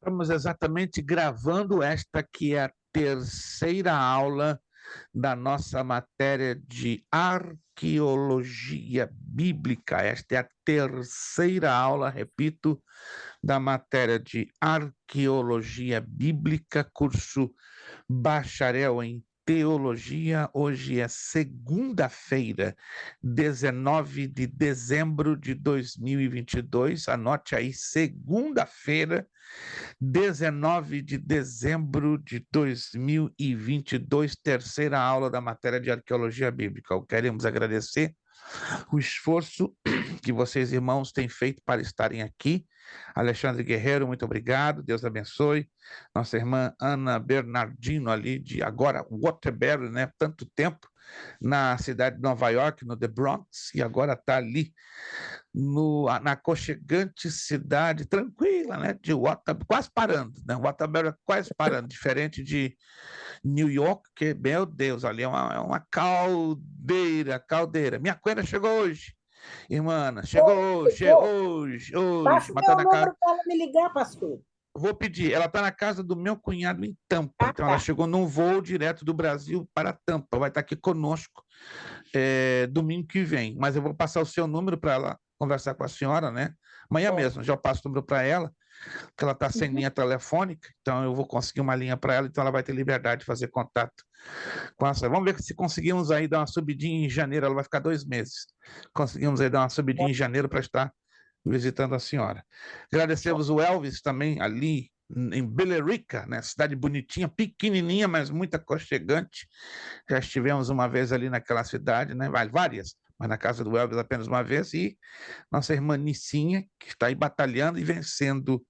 Estamos exatamente gravando esta que é a terceira aula da nossa matéria de arqueologia bíblica. Esta é a terceira aula, repito, da matéria de arqueologia bíblica, curso bacharel em teologia. Hoje é segunda-feira, 19 de dezembro de 2022. Anote aí, segunda-feira, 19 de dezembro de 2022, terceira aula da matéria de arqueologia bíblica. Queremos agradecer o esforço que vocês, irmãos, têm feito para estarem aqui. Alexandre Guerreiro, muito obrigado, Deus abençoe. Nossa irmã Ana Bernardino, ali de agora Waterbury, né? Tanto tempo na cidade de Nova York, no The Bronx, e agora está ali na aconchegante cidade tranquila, né? De Waterbury, quase parando, né? Waterbury quase parando, diferente de New York, que, meu Deus, ali é uma caldeira, caldeira. Minha coelha chegou hoje, irmã Ana, chegou hoje, Chegou. hoje, Passa o mas está meu na casa. número para ela me ligar, pastor. Vou pedir, ela está na casa do meu cunhado em Tampa, Ah, então ela tá. chegou num voo direto do Brasil para Tampa, vai estar aqui conosco domingo que vem, mas eu vou passar o seu número para ela conversar com a senhora, né? Amanhã mesmo, já passo o número para ela, que ela está sem linha telefônica, então eu vou conseguir uma linha para ela, então ela vai ter liberdade de fazer contato com essa. Vamos ver se conseguimos aí dar uma subidinha em janeiro, ela vai ficar 2 meses. Conseguimos aí dar uma subidinha em janeiro para estar visitando a senhora. Agradecemos o Elvis também ali em Billerica, né? Cidade bonitinha, pequenininha, mas muito aconchegante. Já estivemos uma vez ali naquela cidade, né? Várias, mas na casa do Elvis apenas uma vez, e nossa irmã Nicinha, que está aí batalhando e vencendo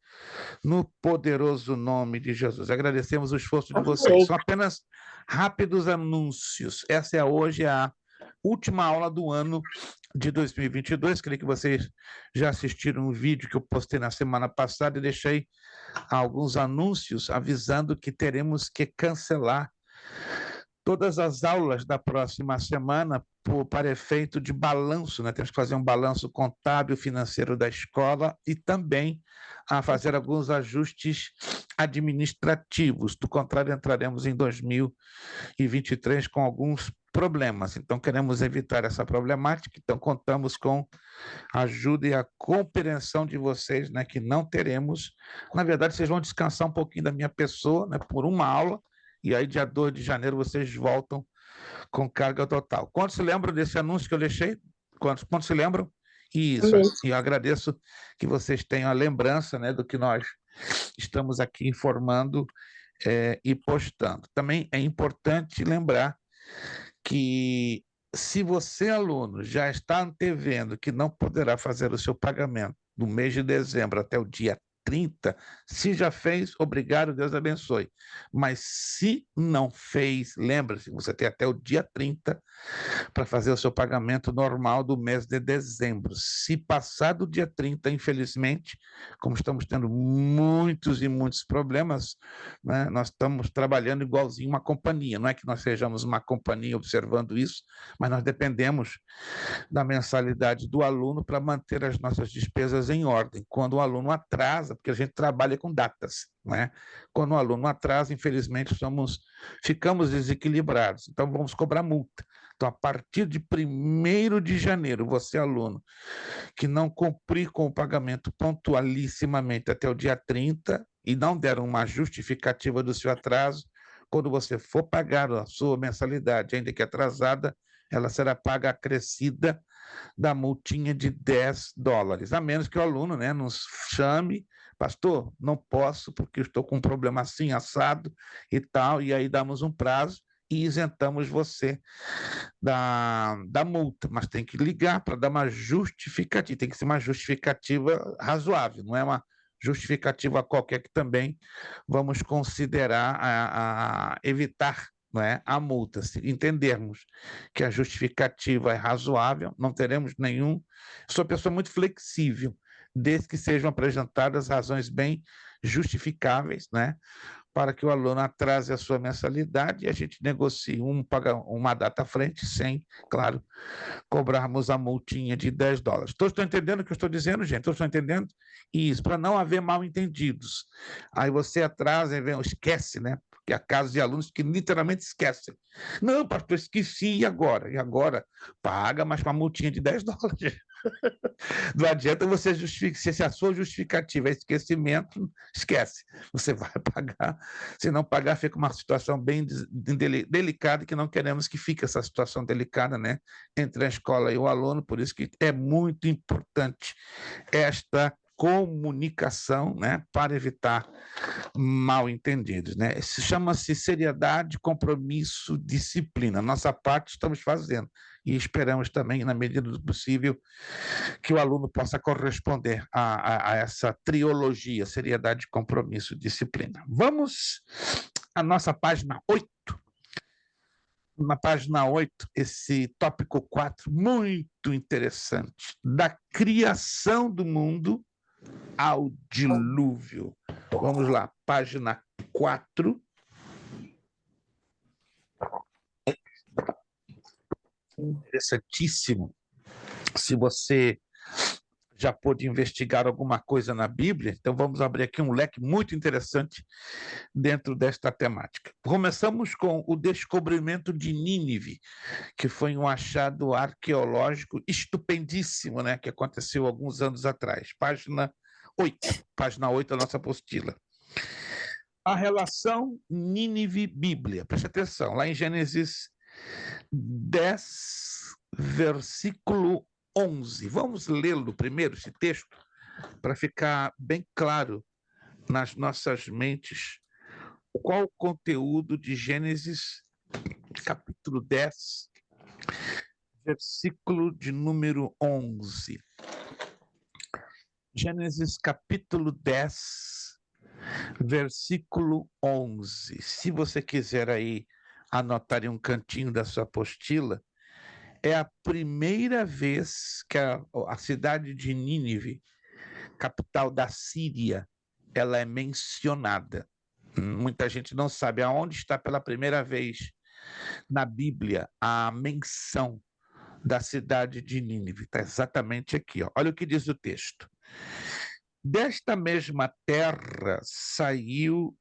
no poderoso nome de Jesus. Agradecemos o esforço de vocês. Amém. São apenas rápidos anúncios. Essa é hoje a última aula do ano de 2022. Creio que vocês já assistiram um vídeo que eu postei na semana passada e deixei alguns anúncios avisando que teremos que cancelar todas as aulas da próxima semana para efeito de balanço, né? Temos que fazer um balanço contábil financeiro da escola e também a fazer alguns ajustes administrativos. Do contrário, entraremos em 2023 com alguns problemas. Então, queremos evitar essa problemática. Então, contamos com a ajuda e a compreensão de vocês, né? Que não teremos. Na verdade, vocês vão descansar um pouquinho da minha pessoa, né? Por uma aula. E aí, dia 2 de janeiro, vocês voltam com carga total. Quantos se lembram desse anúncio que eu deixei? Quantos se lembram? Isso, Amém. e eu agradeço que vocês tenham a lembrança, né, do que nós estamos aqui informando e postando. Também é importante lembrar que se você, aluno, já está antevendo que não poderá fazer o seu pagamento no mês de dezembro até o dia 30, se já fez, obrigado, Deus abençoe. Mas se não fez, lembre-se, você tem até o dia 30 para fazer o seu pagamento normal do mês de dezembro. Se passar do dia 30, infelizmente, como estamos tendo muitos e muitos problemas, né, nós estamos trabalhando igualzinho uma companhia. Não é que nós sejamos uma companhia observando isso, mas nós dependemos da mensalidade do aluno para manter as nossas despesas em ordem. Quando o aluno atrasa, porque a gente trabalha com datas, né? Quando o aluno atrasa, infelizmente, ficamos desequilibrados. Então, vamos cobrar multa. Então, a partir de 1º de janeiro, você, aluno, que não cumprir com o pagamento pontualissimamente até o dia 30 e não der uma justificativa do seu atraso, quando você for pagar a sua mensalidade, ainda que atrasada, ela será paga acrescida da multinha de $10, a menos que o aluno, né, nos chame, pastor, não posso porque estou com um problema assim, assado e tal, e aí damos um prazo e isentamos você da multa, mas tem que ligar para dar uma justificativa, tem que ser uma justificativa razoável, não é uma justificativa qualquer que também vamos considerar a evitar, não é, a multa. Se entendermos que a justificativa é razoável, não teremos nenhum. Sou uma pessoa muito flexível, desde que sejam apresentadas razões bem justificáveis, né, para que o aluno atrase a sua mensalidade e a gente negocie, um paga uma data à frente, sem, claro, cobrarmos a multinha de $10. Todos estão entendendo o que eu estou dizendo, gente? Todos estão entendendo? Isso, para não haver mal-entendidos. Aí você atrasa e vem, esquece, né? Porque há casos de alunos que literalmente esquecem. Não, pastor, esqueci, e agora? E agora? Paga, mas com a multinha de $10. Não adianta você justificar, se a sua justificativa é esquecimento, esquece. Você vai pagar. Se não pagar, fica uma situação bem delicada, que não queremos que fique essa situação delicada, né, entre a escola e o aluno. Por isso que é muito importante esta comunicação, né, para evitar mal-entendidos, né? Isso chama-se seriedade, compromisso, disciplina. Nossa parte estamos fazendo e esperamos também, na medida do possível, que o aluno possa corresponder a essa trilogia, seriedade, compromisso, disciplina. Vamos à nossa página 8. Na página 8, esse tópico 4, muito interessante, da criação do mundo ao dilúvio. Vamos lá, página 4. Interessantíssimo. Se você já pôde investigar alguma coisa na Bíblia, então vamos abrir aqui um leque muito interessante dentro desta temática. Começamos com o descobrimento de Nínive, que foi um achado arqueológico estupendíssimo, né, que aconteceu alguns anos atrás. Página 8, a nossa apostila. A relação Nínive-Bíblia. Preste atenção, lá em Gênesis 10, versículo 11. Vamos lê-lo primeiro, esse texto, para ficar bem claro nas nossas mentes qual o conteúdo de Gênesis, capítulo 10, versículo de número 11. Gênesis, capítulo 10, versículo 11. Se você quiser aí anotar em um cantinho da sua apostila, é a primeira vez que a cidade de Nínive, capital da Síria, ela é mencionada. Muita gente não sabe aonde está pela primeira vez na Bíblia a menção da cidade de Nínive. Está exatamente aqui. Ó. Olha o que diz o texto. Desta mesma terra saiu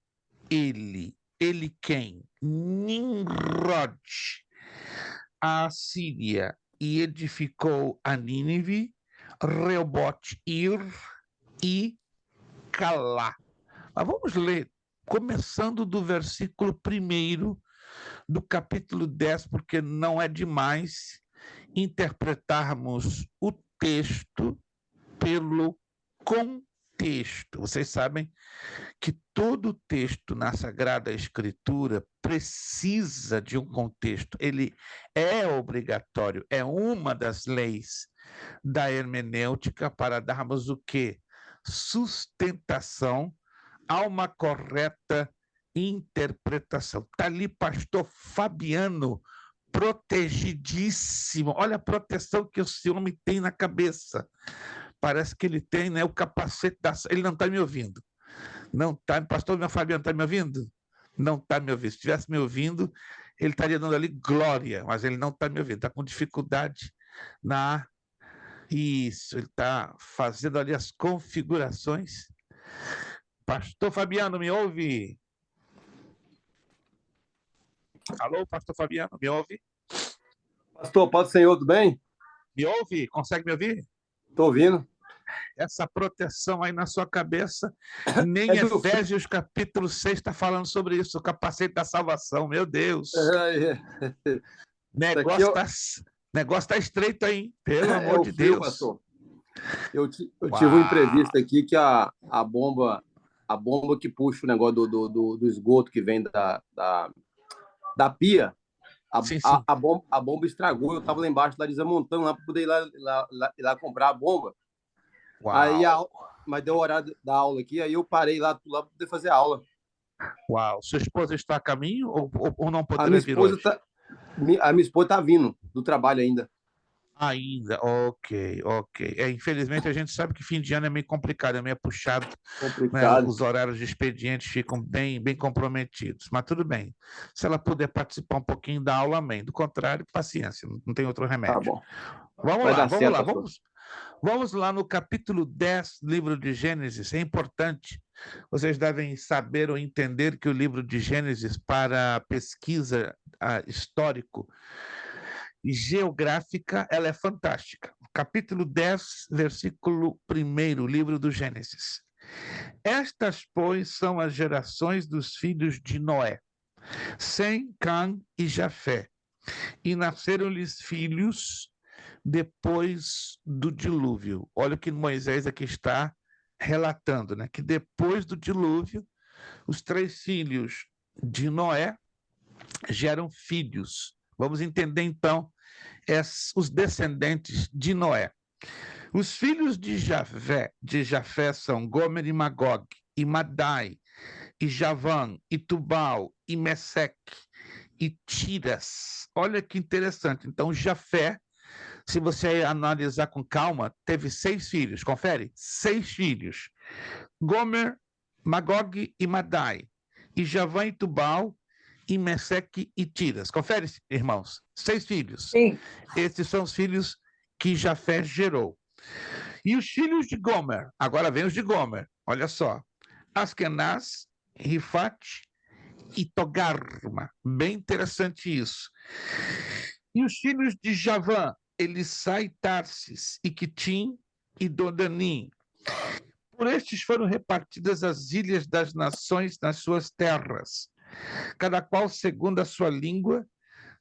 ele. Ele quem? Nimrod, a Síria, e edificou a Nínive, Reobote-ir e Calá. Mas vamos ler, começando do versículo 1 do capítulo 10, porque não é demais interpretarmos o texto pelo contexto. Vocês sabem que todo texto na Sagrada Escritura precisa de um contexto. Ele é obrigatório, é uma das leis da hermenêutica para darmos o quê? Sustentação a uma correta interpretação. Está ali pastor Fabiano, protegidíssimo. Olha a proteção que esse homem tem na cabeça. Parece que ele tem, né, o capacete da... Ele não está me ouvindo. Não está. Pastor Fabiano, está me ouvindo? Não está me ouvindo. Se estivesse me ouvindo, ele estaria dando ali glória, mas ele não está me ouvindo. Está com dificuldade na... Isso, ele está fazendo ali as configurações. Pastor Fabiano, me ouve? Alô, pastor Fabiano, me ouve? Pastor, pode ser tudo bem? Me ouve? Consegue me ouvir? Estou ouvindo. Essa proteção aí na sua cabeça, nem Efésios capítulo 6 está falando sobre isso, o capacete da salvação, meu Deus. Negócio tá estreito aí, hein? Pelo amor de Deus. Pastor. Eu tive um imprevisto aqui que a bomba que puxa o negócio do esgoto que vem da pia, a bomba estragou. Eu estava lá embaixo, lá desmontando, lá para poder ir lá comprar a bomba. Uau. Aí, mas deu o horário da aula aqui, aí eu parei lá para poder fazer a aula. Uau, sua esposa está a caminho ou não poderia vir hoje? A minha esposa está vindo do trabalho ainda. Ainda, ok, ok. Infelizmente a gente sabe que fim de ano é meio complicado, é meio puxado, né? Complicado. Os horários de expediente ficam bem comprometidos, mas tudo bem. Se ela puder participar um pouquinho da aula, amém. Do contrário, paciência, não tem outro Tá remédio. bom. Vamos Vai lá, dar vamos certo, lá, pastor. vamos lá no capítulo 10, livro de Gênesis. É importante, vocês devem saber ou entender que o livro de Gênesis, para pesquisa histórico e geográfica, ela é fantástica. Capítulo 10, versículo 1, livro do Gênesis. Estas, pois, são as gerações dos filhos de Noé, Sem, Cã e Jafé. E nasceram-lhes filhos depois do dilúvio. Olha o que Moisés aqui está relatando, né? Que depois do dilúvio, os 3 filhos de Noé geram filhos. Vamos entender então os descendentes de Noé. Os filhos de Jafé são Gomer e Magog, e Madai, e Javã, e Tubal, e Meseque, e Tiras. Olha que interessante. Então, Jafé, se você analisar com calma, teve 6 filhos. Confere? 6 filhos. Gomer, Magog e Madai, e Javã e Tubal, e Meseque e Tiras. Confere, irmãos? 6 filhos. Sim. Esses são os filhos que Jafé gerou. E os filhos de Gomer, agora vem os de Gomer, olha só. Askenaz, Rifate e Togarma. Bem interessante isso. E os filhos de Javã, Elissai, Tarsis, Iquitim e Dodanim. Por estes foram repartidas as ilhas das nações nas suas terras, cada qual segundo a sua língua,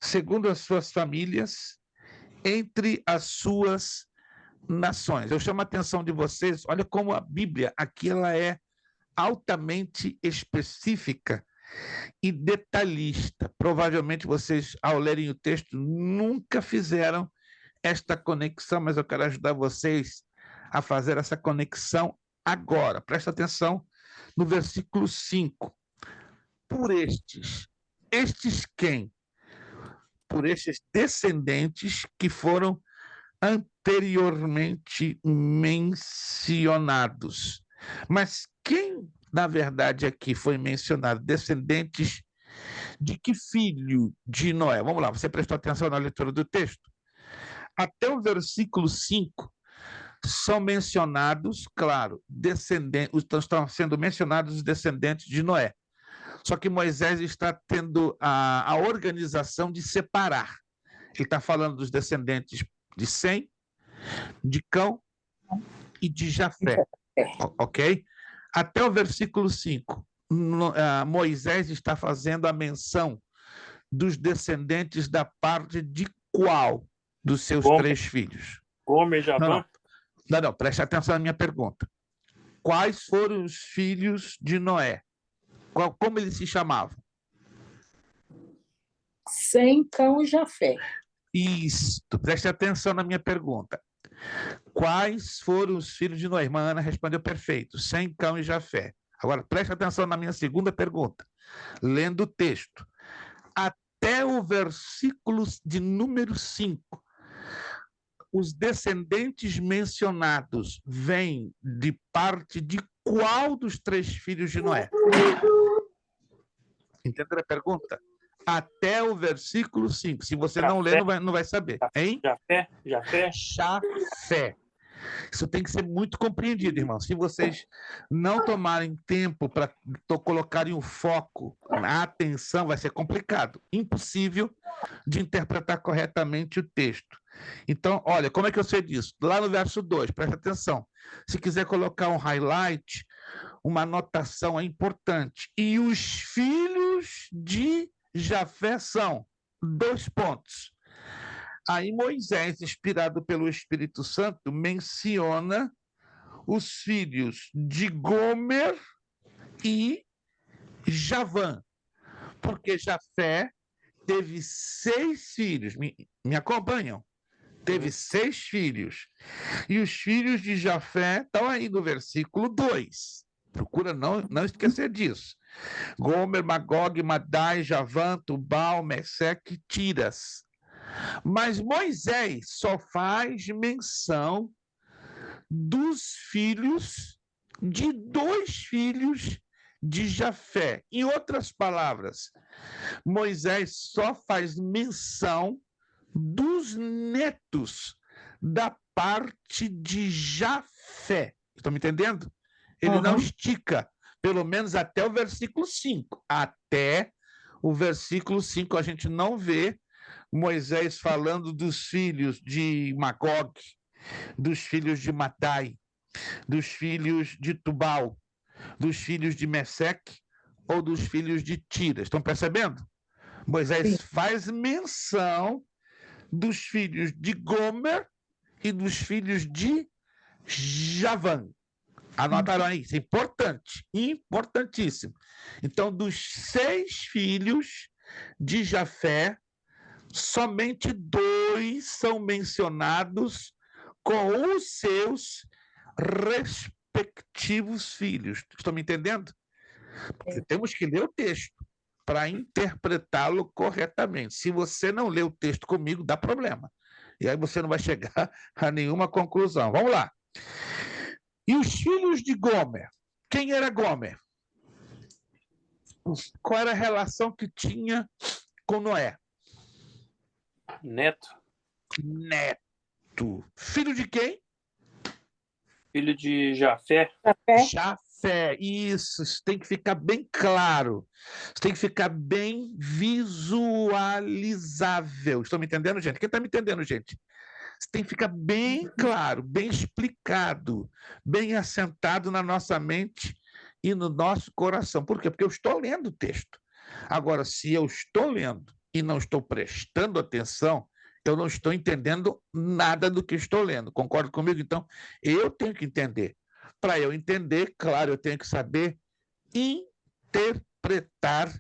segundo as suas famílias, entre as suas nações. Eu chamo a atenção de vocês, olha como a Bíblia aqui ela é altamente específica e detalhista. Provavelmente vocês, ao lerem o texto, nunca fizeram esta conexão, mas eu quero ajudar vocês a fazer essa conexão agora. Presta atenção no versículo 5. Por estes. Estes quem? Por estes descendentes que foram anteriormente mencionados. Mas quem, na verdade, aqui foi mencionado? Descendentes de que filho de Noé? Vamos lá, você prestou atenção na leitura do texto? Até o versículo 5 são mencionados, claro, estão sendo mencionados os descendentes de Noé. Só que Moisés está tendo a organização de separar. Ele está falando dos descendentes de Sem, de Cão e de Jafé. Ok? Até o versículo 5, Moisés está fazendo a menção dos descendentes da parte de qual dos seus 3 filhos? Gomer, Javã? Não, preste atenção na minha pergunta. Quais foram os filhos de Noé? Como eles se chamavam? Sem, Cão e Jafé. Isso, preste atenção na minha pergunta. Quais foram os filhos de Noé? Irmã Ana respondeu perfeito, Sem, Cão e Jafé. Agora, preste atenção na minha segunda pergunta. Lendo o texto. Até o versículo de número 5, os descendentes mencionados vêm de parte de qual dos 3 filhos de Noé? Entenderam a pergunta? Até o versículo 5. Se você não ler, não vai saber. Hein? Jafé. Isso tem que ser muito compreendido, irmão. Se vocês não tomarem tempo para colocarem o foco, a atenção, vai ser complicado. Impossível de interpretar corretamente o texto. Então, olha, como é que eu sei disso? Lá no verso 2, presta atenção. Se quiser colocar um highlight, uma anotação é importante. E os filhos de Jafé são 2 pontos. Aí Moisés, inspirado pelo Espírito Santo, menciona os filhos de Gomer e Javã, porque Jafé teve 6 filhos. Me acompanham? Teve 6 filhos. E os filhos de Jafé estão aí no versículo 2. Procura não esquecer disso. Gomer, Magog, Madai, Javã, Tubal, Meseque e Tiras. Mas Moisés só faz menção dos filhos, de 2 filhos de Jafé. Em outras palavras, Moisés só faz menção dos netos da parte de Jafé. Estão me entendendo? Ele não estica, pelo menos até o versículo 5. Até o versículo 5 a gente não vê Moisés falando dos filhos de Magog, dos filhos de Matai, dos filhos de Tubal, dos filhos de Meseque ou dos filhos de Tira. Estão percebendo? Moisés faz menção dos filhos de Gomer e dos filhos de Javã. Anotaram aí, isso é importante, importantíssimo. Então, dos 6 filhos de Jafé, somente 2 são mencionados com os seus respectivos filhos. Estão me entendendo? Porque temos que ler o texto para interpretá-lo corretamente. Se você não lê o texto comigo, dá problema. E aí você não vai chegar a nenhuma conclusão. Vamos lá. E os filhos de Gomer? Quem era Gomer? Qual era a relação que tinha com Noé? Neto. Neto. Filho de quem? Filho de Jafé. Jafé. Isso tem que ficar bem claro. Isso tem que ficar bem visualizável. Estão me entendendo, gente? Quem está me entendendo, gente? Isso tem que ficar bem claro, bem explicado, bem assentado na nossa mente e no nosso coração. Por quê? Porque eu estou lendo o texto. Agora, se eu estou lendo e não estou prestando atenção, eu não estou entendendo nada do que estou lendo. Concorda comigo? Então, eu tenho que entender. Para eu entender, claro, eu tenho que saber interpretar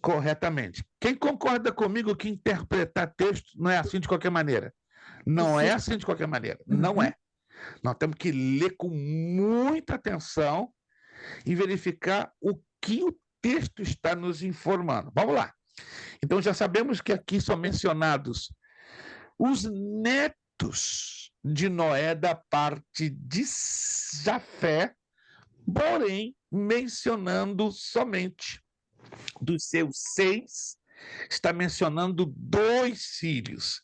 corretamente. Quem concorda comigo que interpretar texto não é assim de qualquer maneira? Não é assim de qualquer maneira. Não é. Nós temos que ler com muita atenção e verificar o que o texto está nos informando. Vamos lá. Então, já sabemos que aqui são mencionados os netos de Noé da parte de Jafé, porém, mencionando somente dos seus 6, está mencionando 2 filhos,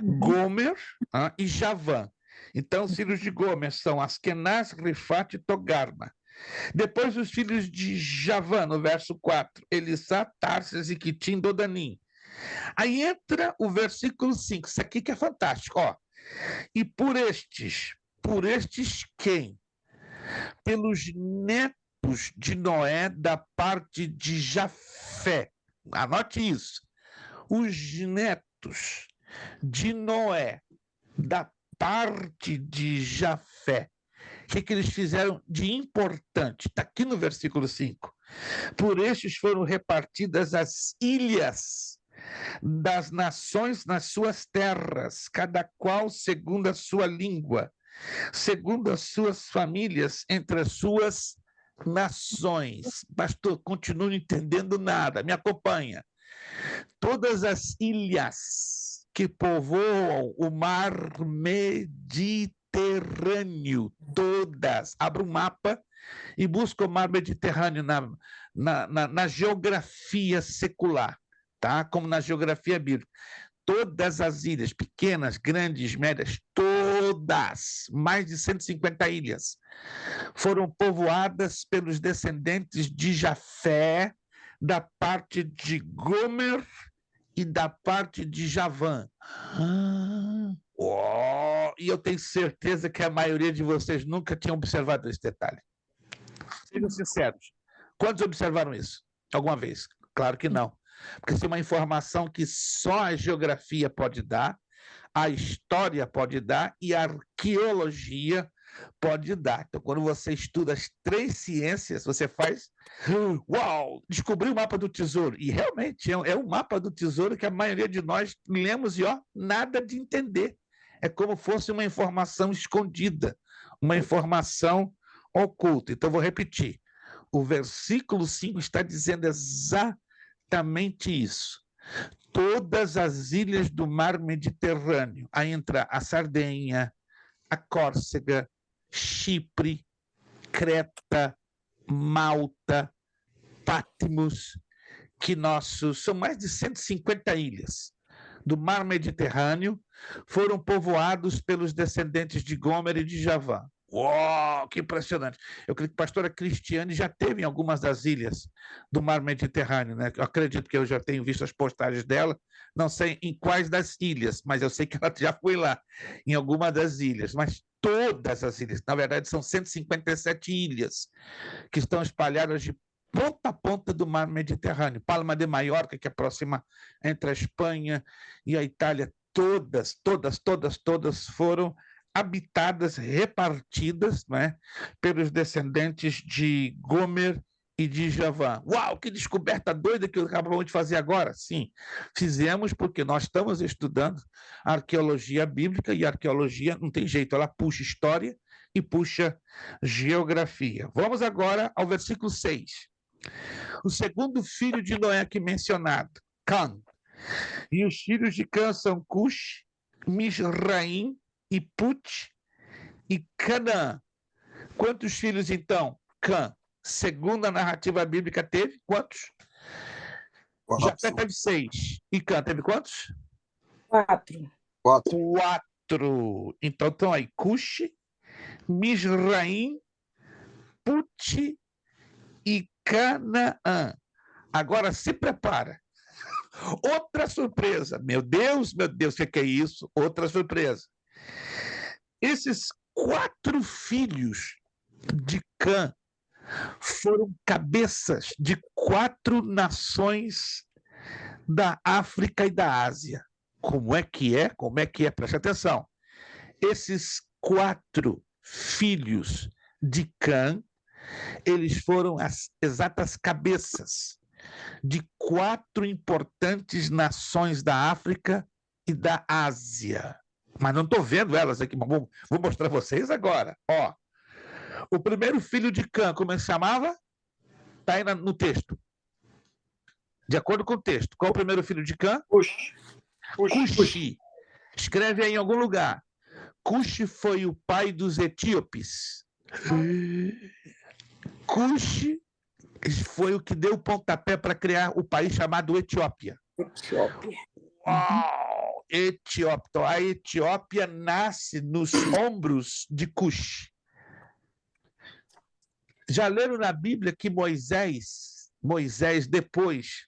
Gomer e Javã. Então, os filhos de Gomer são Askenaz, Rifat e Togarma. Depois, os filhos de Javã, no verso 4, Elissá, Tarsis e Quitim, Dodanim. Aí entra o versículo 5, isso aqui que é fantástico, ó. E por estes quem? Pelos netos de Noé da parte de Jafé. Anote isso. Os netos de Noé da parte de Jafé. O que eles fizeram de importante? Está aqui no versículo 5. Por estes foram repartidas as ilhas das nações nas suas terras, cada qual segundo a sua língua, segundo as suas famílias, entre as suas nações. Pastor, continuo não entendendo nada, me acompanha. Todas as ilhas que povoam o mar Mediterrâneo, todas. Abra um mapa e busca o mar Mediterrâneo na geografia secular, tá? Como na geografia bíblica. Todas as ilhas, pequenas, grandes, médias, todas, mais de 150 ilhas, foram povoadas pelos descendentes de Jafé, da parte de Gomer e da parte de Javã. E eu tenho certeza que a maioria de vocês nunca tinha observado esse detalhe. Sejam sinceros. Quantos observaram isso alguma vez? Claro que não. Porque isso é uma informação que só a geografia pode dar, a história pode dar e a arqueologia pode dar. Então, quando você estuda as 3 ciências, você faz... Uau! Descobri o mapa do tesouro. E realmente é um mapa do tesouro que a maioria de nós lemos e nada de entender. É como fosse uma informação escondida, uma informação oculta. Então, vou repetir. O versículo 5 está dizendo exatamente isso. todas as ilhas do mar Mediterrâneo. Aí entra a Sardenha, a Córcega, Chipre, Creta, Malta, Patmos, são mais de 150 ilhas do mar Mediterrâneo, foram povoados pelos descendentes de Gomer e de Javã. Uau, que impressionante! Eu acredito que a pastora Cristiane já teve em algumas das ilhas do mar Mediterrâneo, né? Eu acredito que eu já tenho visto as postagens dela, não sei em quais das ilhas, mas eu sei que ela já foi lá, em alguma das ilhas, mas todas as ilhas, na verdade são 157 ilhas, que estão espalhadas de ponta a ponta do mar Mediterrâneo. Palma de Maiorca, que aproxima entre a Espanha e a Itália, todas foram habitadas, repartidas, né, pelos descendentes de Gomer e de Javã. Uau, que descoberta doida que acabamos de fazer agora. Sim, fizemos porque nós estamos estudando arqueologia bíblica, e a arqueologia não tem jeito, ela puxa história e puxa geografia. Vamos agora ao versículo 6. O segundo filho de Noé aqui mencionado, Cã. E os filhos de Cã são Cush, Misraim, e Put e Canaã. Quantos filhos, então, Cã, segundo a narrativa bíblica, teve? Quantos? Jafé teve 6. E Cã teve quantos? 4. 4. Então estão aí Cush, Misraim, Put e Canaã. Agora se prepara. Outra surpresa. Meu Deus, o que é isso? Outra surpresa. Esses 4 filhos de Cã foram cabeças de 4 nações da África e da Ásia. Como é que é? Preste atenção. Esses 4 filhos de Cã, eles foram as exatas cabeças de 4 importantes nações da África e da Ásia. Mas não estou vendo elas aqui, mas vou mostrar a vocês agora. Ó, o primeiro filho de Cã, como ele se chamava? Está aí no texto. De acordo com o texto. Qual é o primeiro filho de Cã? Cuxi. Escreve aí em algum lugar. Cuxi foi o pai dos etíopes. Cuxi foi o que deu o pontapé para criar o país chamado Etiópia. Uau! Etiópia. Então, a Etiópia nasce nos ombros de Cuxi. Já leram na Bíblia que Moisés, depois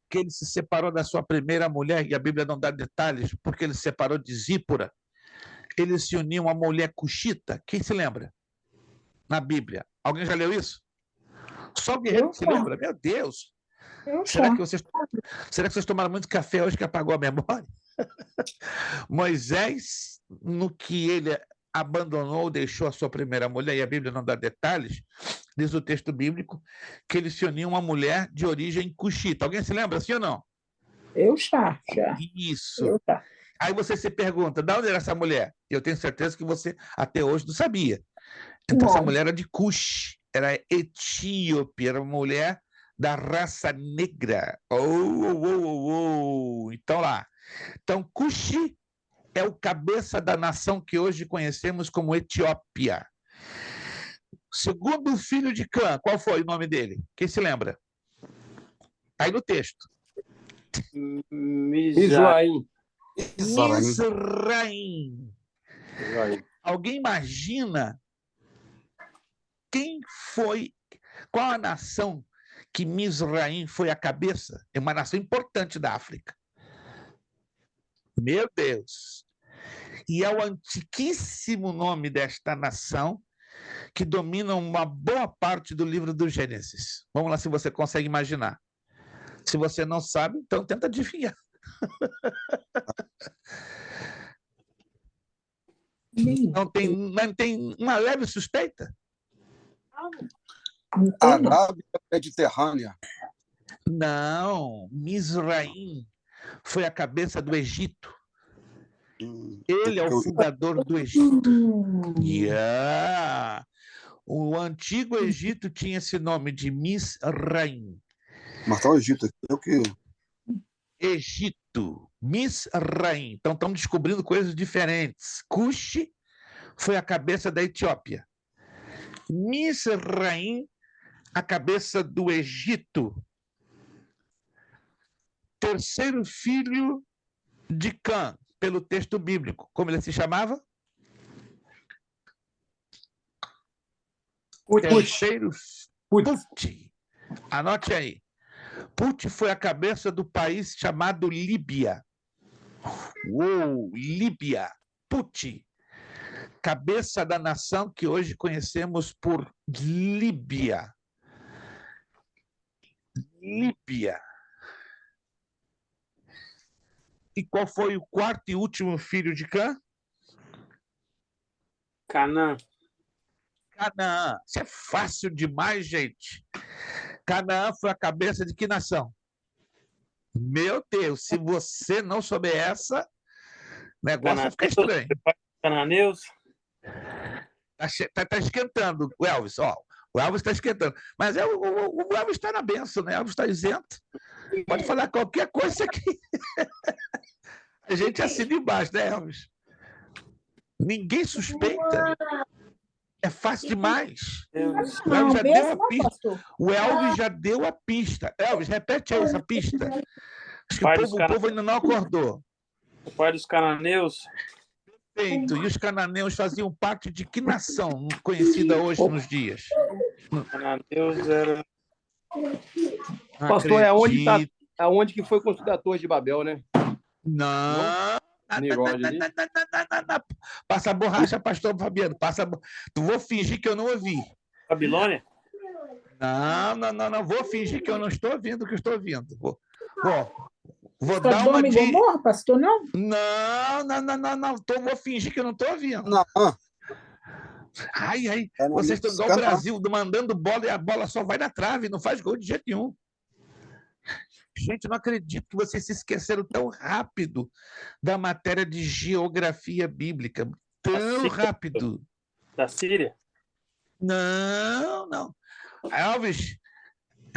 que ele se separou da sua primeira mulher, e a Bíblia não dá detalhes, porque ele se separou de Zípora, ele se uniu a uma mulher cuxita. Quem se lembra? Na Bíblia. Alguém já leu isso? Só o guerreiro que se lembra? Meu Deus! Será que vocês tomaram muito café hoje que apagou a memória? Moisés, no que ele abandonou, deixou a sua primeira mulher, e a Bíblia não dá detalhes, diz o texto bíblico, que ele se uniu a uma mulher de origem cuxita. Alguém se lembra, sim ou não? Eu já. Isso. Aí você se pergunta, de onde era essa mulher? Eu tenho certeza que você até hoje não sabia. Então, essa mulher era de Cush, era etíope, era uma mulher da raça negra. Então lá. Então, Cuxi é o cabeça da nação que hoje conhecemos como Etiópia. Segundo filho de Cã, qual foi o nome dele? Quem se lembra? Aí no texto. Misraim. Alguém imagina qual a nação que Misraim foi a cabeça? É uma nação importante da África. Meu Deus! E é o antiquíssimo nome desta nação que domina uma boa parte do livro do Gênesis. Vamos lá, se você consegue imaginar. Se você não sabe, então tenta adivinhar. Não tem uma leve suspeita? Arábia Mediterrânea. Não, Misraim foi a cabeça do Egito. Ele é o fundador do Egito. O antigo Egito tinha esse nome de Misraim. Mas tá o Egito aqui, Egito, Misraim. Então, estamos descobrindo coisas diferentes. Cuxi foi a cabeça da Etiópia. Misraim, a cabeça do Egito. Terceiro filho de Cã, pelo texto bíblico. Como ele se chamava? Terceiro Puti. Anote aí. Puti foi a cabeça do país chamado Líbia. Uou, Líbia. Puti. Cabeça da nação que hoje conhecemos por Líbia. Líbia. E qual foi o quarto e último filho de Cã? Canaã. Canaã. Isso é fácil demais, gente. Canaã foi a cabeça de que nação? Meu Deus, se você não souber essa, o negócio vai ficar estranho. Cananeus. Tá esquentando, o Elvis. Ó, o Elvis está esquentando. Mas o Elvis está na benção, né? O Elvis está isento. Pode falar qualquer coisa aqui. A gente assina embaixo, né, Elvis? Ninguém suspeita. É fácil demais. O Elvis já deu a pista. O Elvis já deu a pista. Elvis, repete aí essa pista. Acho que o povo ainda não acordou. O pai dos cananeus. Perfeito. E os cananeus faziam parte de que nação conhecida hoje nos dias? Cananeus era... Pastor, é onde que foi construída a Torre de Babel, né? Não. Passa a borracha, pastor Fabiano. Tu vou fingir que eu não ouvi. Babilônia? Não. Vou fingir que eu não estou ouvindo o que eu estou ouvindo. Vou dar uma de... Gomorra, pastor, não? Não. Vou fingir que eu não estou ouvindo. Não. Ai. Vocês estão igual o Brasil, mandando bola e a bola só vai na trave, não faz gol de jeito nenhum. Gente, não acredito que vocês se esqueceram tão rápido da matéria de geografia bíblica. Tão rápido. Da Síria? Não. Elvis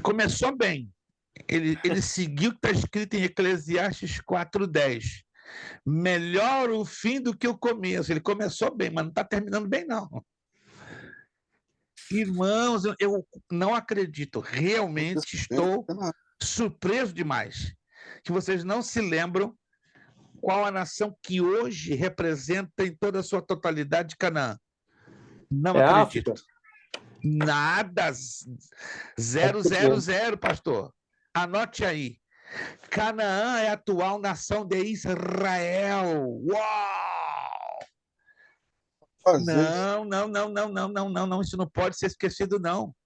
começou bem. Ele seguiu o que está escrito em Eclesiastes 4:10. Melhor o fim do que o começo. Ele começou bem, mas não está terminando bem, não. Irmãos, eu não acredito. Realmente estou surpreso demais que vocês não se lembram qual a nação que hoje representa em toda a sua totalidade Canaã. Não acredito. África. Nada. 000, pastor. Anote aí. Canaã é a atual nação de Israel. Uau! Não. Isso não pode ser esquecido, não.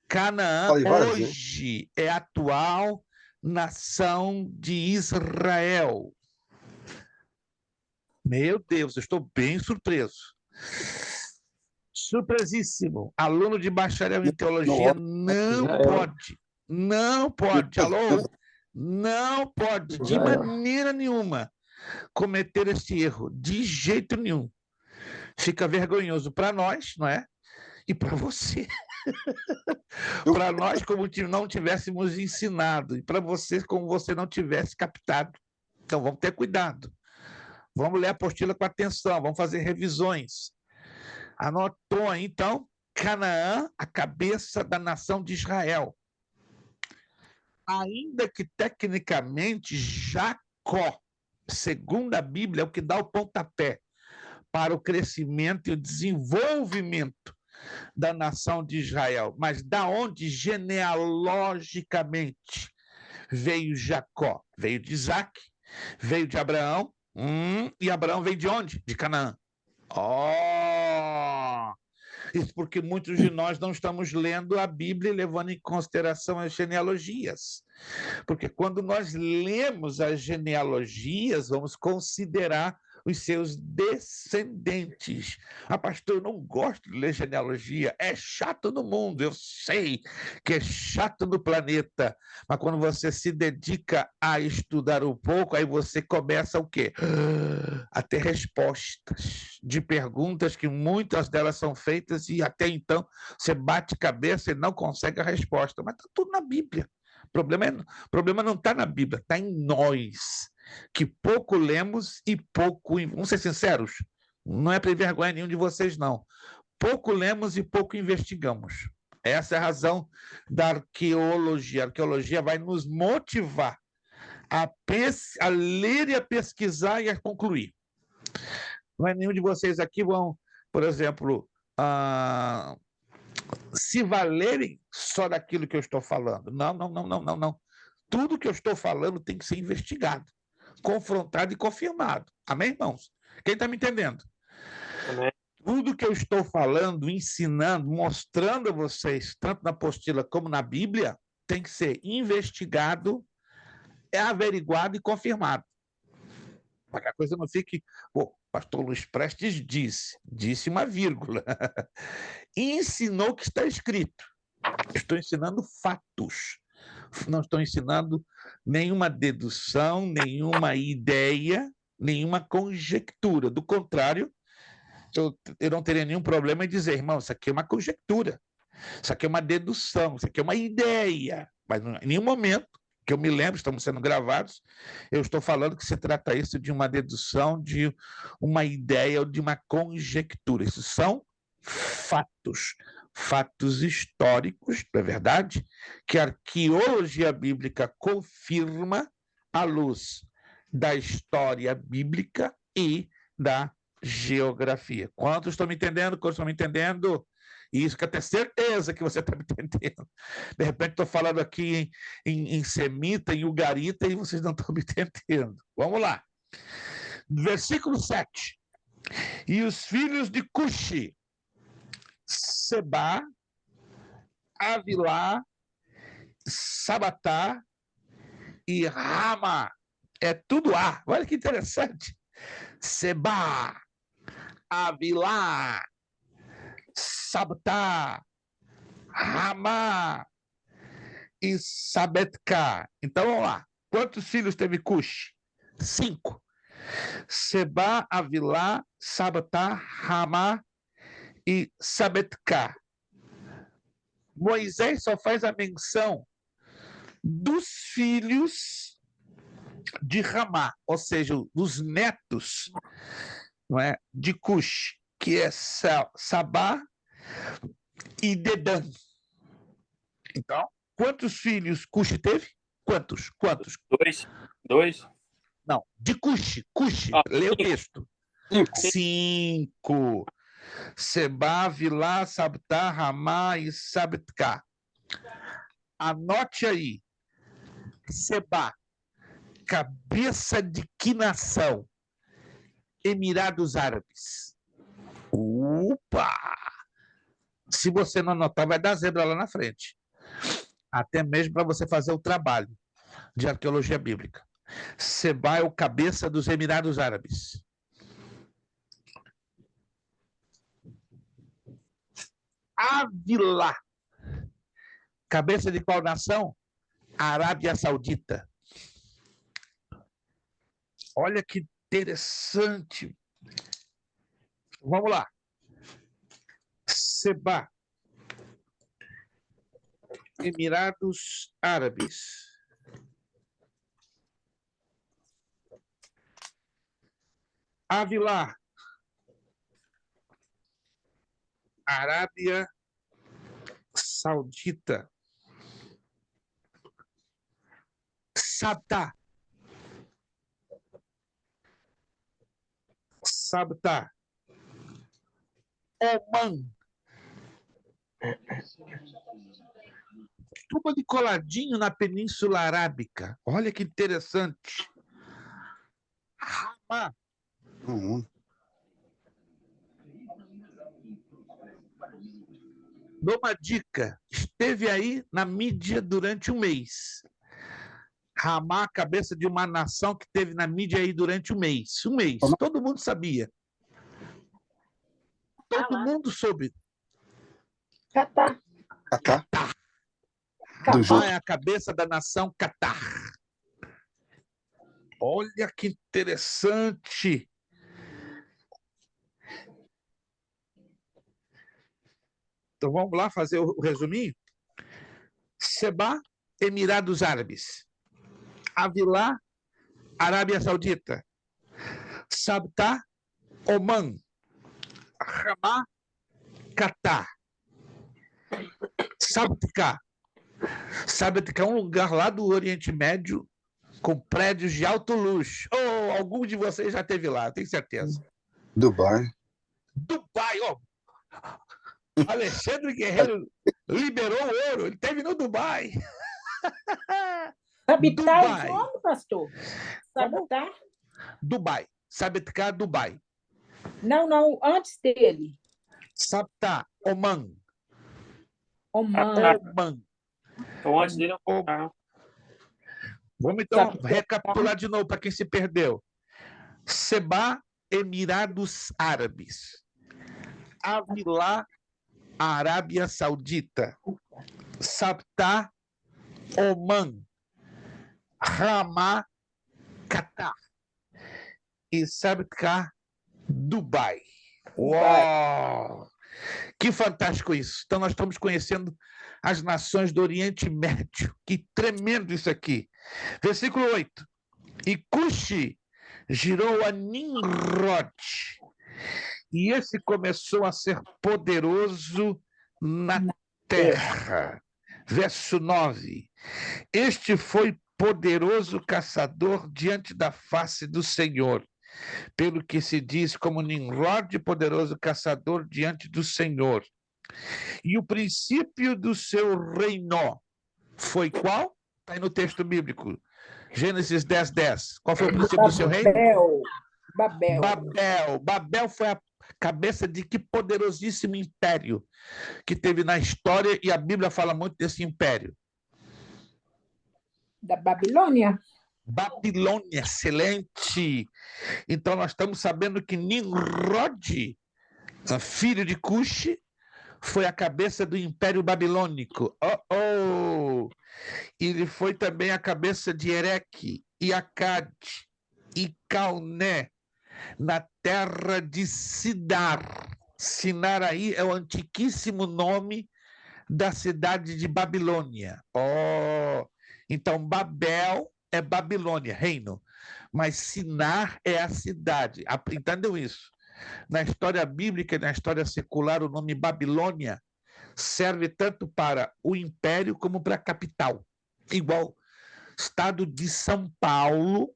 Canaã hoje é a atual nação de Israel. Meu Deus, eu estou bem surpreso. Surpresíssimo. Aluno de bacharel em teologia não pode. Alô? Não pode, de maneira nenhuma, cometer esse erro. De jeito nenhum. Fica vergonhoso para nós, não é? E para você. Para nós, como não tivéssemos ensinado, e para você, como você não tivesse captado. Então, vamos ter cuidado. Vamos ler a apostila com atenção, vamos fazer revisões. Anotou aí, então, Canaã, a cabeça da nação de Israel. Ainda que, tecnicamente, Jacó, segundo a Bíblia, é o que dá o pontapé para o crescimento e o desenvolvimento da nação de Israel. Mas da onde genealogicamente veio Jacó? Veio de Isaac, veio de Abraão, e Abraão veio de onde? De Canaã. Isso porque muitos de nós não estamos lendo a Bíblia e levando em consideração as genealogias. Porque quando nós lemos as genealogias, vamos considerar os seus descendentes. Pastor, eu não gosto de ler genealogia, é chato no mundo, eu sei que é chato no planeta, mas quando você se dedica a estudar um pouco, aí você começa o quê? A ter respostas de perguntas que muitas delas são feitas e até então você bate cabeça e não consegue a resposta, mas está tudo na Bíblia. O problema não está na Bíblia, está em nós, que pouco lemos e pouco... Vamos ser sinceros, não é para envergonhar nenhum de vocês, não. Pouco lemos e pouco investigamos. Essa é a razão da arqueologia. A arqueologia vai nos motivar a ler e a pesquisar e a concluir. Não é nenhum de vocês aqui vão, por exemplo, se valerem só daquilo que eu estou falando. Não, não, não, não, não, não. Tudo que eu estou falando tem que ser investigado, confrontado e confirmado. Amém, irmãos? Quem está me entendendo? Amém. Tudo que eu estou falando, ensinando, mostrando a vocês, tanto na apostila como na Bíblia, tem que ser investigado, averiguado e confirmado. Para que a coisa não fique... Pô, pastor Luiz Prestes disse uma vírgula, e ensinou o que está escrito. Estou ensinando fatos. Não estou ensinando nenhuma dedução, nenhuma ideia, nenhuma conjectura. Do contrário, eu não teria nenhum problema em dizer, irmão, isso aqui é uma conjectura, isso aqui é uma dedução, isso aqui é uma ideia. Mas em nenhum momento que eu me lembro, estamos sendo gravados, eu estou falando que se trata isso de uma dedução, de uma ideia ou de uma conjectura. Isso são fatos, fatos históricos, não é verdade? Que a arqueologia bíblica confirma à luz da história bíblica e da geografia. Quantos estão me entendendo? Quantos estão me entendendo? Isso que eu tenho certeza que você está me entendendo. De repente estou falando aqui em semita, em ugarita, e vocês não estão me entendendo. Vamos lá. Versículo 7. E os filhos de Cuxi, Sebá, Avilá, Sabatá e Rama. É tudo A. Olha que interessante. Sebá, Avilá, Sabatá, Ramá e Sabetká. Então, vamos lá. Quantos filhos teve Cuxi? 5. Sebá, Avilá, Sabatá, Ramá e Sabetká. Moisés só faz a menção dos filhos de Ramá, ou seja, dos netos, não é, de Cuxi, que é Sabá e Dedã. Então, quantos filhos Cuxi teve? Quantos? 2. Não, de Cuxi. Lê o texto. 5. Sebá, Vilá, Sabtá, Ramá e Sabtká. Anote aí. Sebá, cabeça de que nação? Emirados Árabes. Opa! Se você não anotar, vai dar zebra lá na frente. Até mesmo para você fazer o trabalho de arqueologia bíblica. Sebá é o cabeça dos Emirados Árabes. Avilá, cabeça de qual nação? Arábia Saudita. Olha que interessante. Vamos lá. Sebá, Emirados Árabes. Avilá, Arábia Saudita. Sabtá, Oman. Tudo ali coladinho na Península Arábica. Olha que interessante. Ramá. Dou uma dica. Esteve aí na mídia durante um mês. Ramá, cabeça de uma nação que esteve na mídia aí durante um mês. Um mês. Todo mundo sabia. Todo mundo soube. Catar. Ramá é a cabeça da nação Catar. Olha que interessante. Então vamos lá fazer o resuminho. Sebá, Emirados Árabes. Avilá, Arábia Saudita. Sabtá, Omã. Ramá, Catar. Sabtká. Sabtká é um lugar lá do Oriente Médio com prédios de alto luxo. Oh, algum de vocês já esteve lá, tenho certeza. Dubai. Dubai, ó. Alexandre Guerreiro liberou o ouro, ele esteve no Dubai. Sabtá é Dubai. de onde, pastor? Sabtá? Dubai. Sabtká, Dubai. Não, antes dele. Sabtá, Omã. Omã. Omã. Então, antes dele, Vamos então recapitular de novo para quem se perdeu. Sebá, Emirados Árabes. Avilá, Arábia Saudita. Sabtá, Omã. Ramá, Catar. E Sabtká, Dubai. Uau! Que fantástico isso! Então, nós estamos conhecendo as nações do Oriente Médio. Que tremendo isso aqui. Versículo 8. E Cuxi girou a Nimrod, e esse começou a ser poderoso na terra. Verso 9. Este foi poderoso caçador diante da face do Senhor, pelo que se diz como Nimrod, poderoso caçador diante do Senhor. E o princípio do seu reino foi qual? Está aí no texto bíblico. Gênesis 10:10. Qual foi o princípio do seu reino? Babel. Babel foi a cabeça de que poderosíssimo império que teve na história, e a Bíblia fala muito desse império. Da Babilônia. Babilônia, excelente. Então nós estamos sabendo que Nimrod, filho de Cuxi, foi a cabeça do Império Babilônico. Ele foi também a cabeça de Ereque, e Acade, e Calné, na terra de Sinar. Sinar aí é o antiquíssimo nome da cidade de Babilônia. Então Babel é Babilônia, reino, mas Sinar é a cidade. Entendeu isso? Na história bíblica e na história secular, o nome Babilônia serve tanto para o império como para a capital. Igual estado de São Paulo,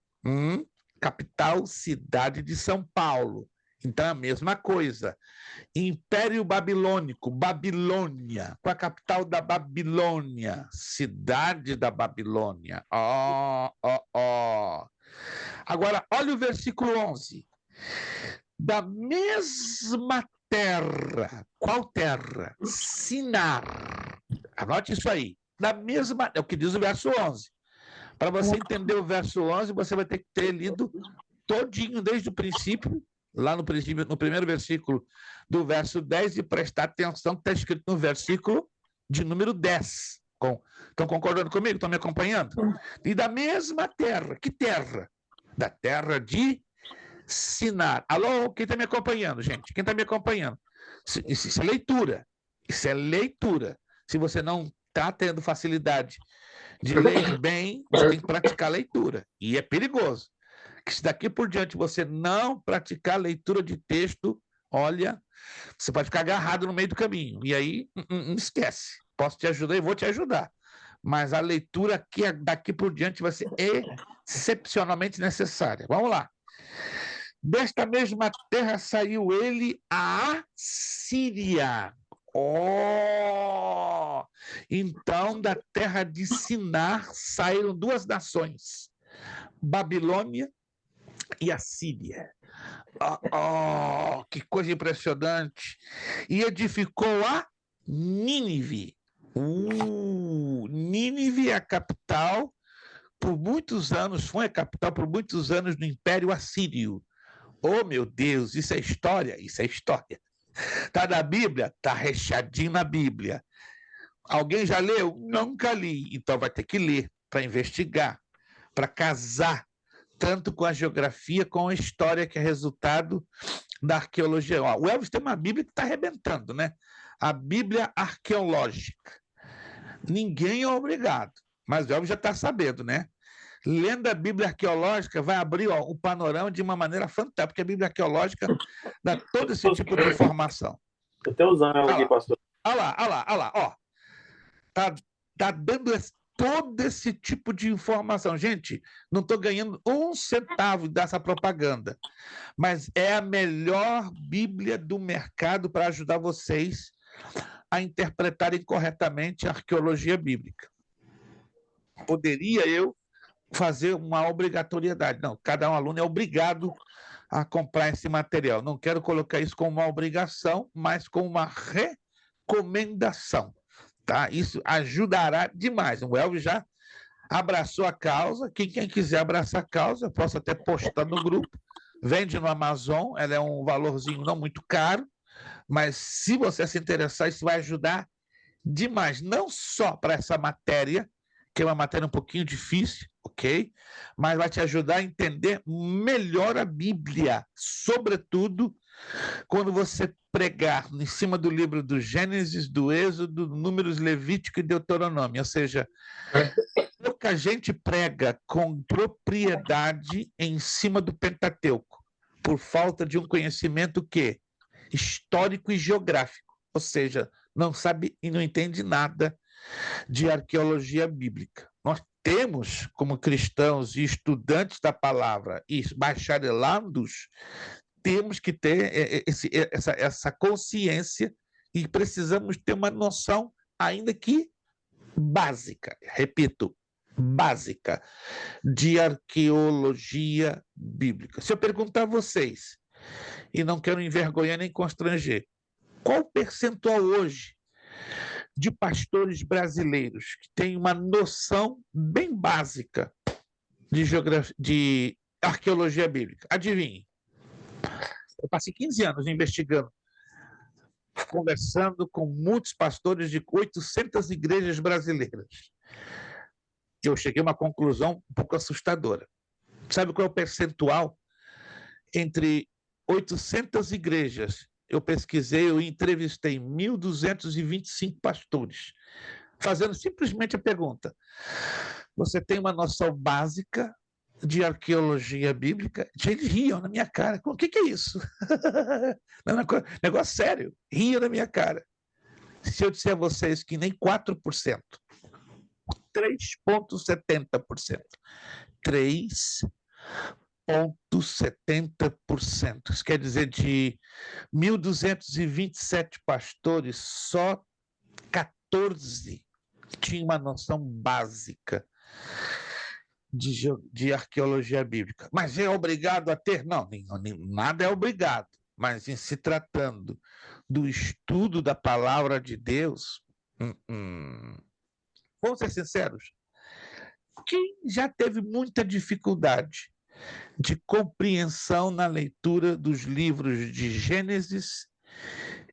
capital, cidade de São Paulo. Então é a mesma coisa. Império Babilônico, Babilônia, com a capital da Babilônia, cidade da Babilônia. Agora, olha o versículo 11. Da mesma terra. Qual terra? Sinar. Anote isso aí. Da mesma, é o que diz o verso 11. Para você entender o verso 11, você vai ter que ter lido todinho desde o princípio, lá no princípio, no primeiro versículo do verso 10, e prestar atenção que está escrito no versículo de número 10. Estão concordando comigo? Estão me acompanhando? E da mesma terra. Que terra? Da terra de Sinar. Alô, quem está me acompanhando, gente? Quem está me acompanhando? Isso é leitura. Isso é leitura. Se você não está tendo facilidade de ler bem, você tem que praticar a leitura. E é perigoso. Que se daqui por diante você não praticar leitura de texto, olha, você pode ficar agarrado no meio do caminho. E aí, esquece. Posso te ajudar e vou te ajudar. Mas a leitura aqui, daqui por diante vai ser excepcionalmente necessária. Vamos lá. Desta mesma terra saiu ele a Síria. Então, da terra de Sinar saíram duas nações, Babilônia e a Síria. Que coisa impressionante. E edificou a Nínive. Nínive é a capital, por muitos anos, foi a capital por muitos anos do Império Assírio. Oh, meu Deus, isso é história? Isso é história. Está na Bíblia? Está recheadinho na Bíblia. Alguém já leu? Nunca li. Então vai ter que ler para investigar, para casar tanto com a geografia, com a história, que é resultado da arqueologia. O Elvis tem uma Bíblia que está arrebentando, né? A Bíblia arqueológica. Ninguém é obrigado mas o Elvis já está sabendo, né? Lendo a Bíblia arqueológica vai abrir o panorama de uma maneira fantástica, porque a Bíblia arqueológica dá todo esse tipo de informação. Estou até usando ela aqui, pastor. Olha lá, ó. Tá dando todo esse tipo de informação. Gente, não estou ganhando um centavo dessa propaganda, mas é a melhor Bíblia do mercado para ajudar vocês a interpretarem corretamente a arqueologia bíblica. Poderia eu fazer uma obrigatoriedade? Não, cada um aluno é obrigado a comprar esse material. Não quero colocar isso como uma obrigação, mas como uma recomendação. Tá? Isso ajudará demais. O Elvis já abraçou a causa. Quem quiser abraçar a causa, eu posso até postar no grupo. Vende no Amazon, ela é um valorzinho não muito caro, mas se você se interessar, isso vai ajudar demais. Não só para essa matéria, que é uma matéria um pouquinho difícil, ok? Mas vai te ajudar a entender melhor a Bíblia, sobretudo quando você pregar em cima do livro do Gênesis, do Êxodo, Números, Levítico e Deuteronômio. Ou seja, pouca gente prega com propriedade em cima do Pentateuco, por falta de um conhecimento histórico e geográfico. Ou seja, não sabe e não entende nada de arqueologia bíblica. Nós temos, como cristãos e estudantes da palavra e bacharelandos, temos que ter essa consciência e precisamos ter uma noção, ainda que básica, repito, básica, de arqueologia bíblica. Se eu perguntar a vocês, e não quero envergonhar nem constranger, qual o percentual hoje de pastores brasileiros que têm uma noção bem básica de arqueologia bíblica? Adivinhe. Eu passei 15 anos investigando, conversando com muitos pastores de 800 igrejas brasileiras. Eu cheguei a uma conclusão um pouco assustadora. Sabe qual é o percentual entre 800 igrejas? Eu pesquisei, eu entrevistei 1.225 pastores, fazendo simplesmente a pergunta: você tem uma noção básica de arqueologia bíblica? Eles riam na minha cara. O que é isso? Negócio sério. Riam na minha cara. Se eu disser a vocês que nem 4%, 3,70%. 3,70%. Isso quer dizer, de 1.227 pastores, só 14 tinham uma noção básica de arqueologia bíblica. Mas é obrigado a ter? Não, nada é obrigado. Mas em se tratando do estudo da palavra de Deus, vamos ser sinceros, quem já teve muita dificuldade de compreensão na leitura dos livros de Gênesis,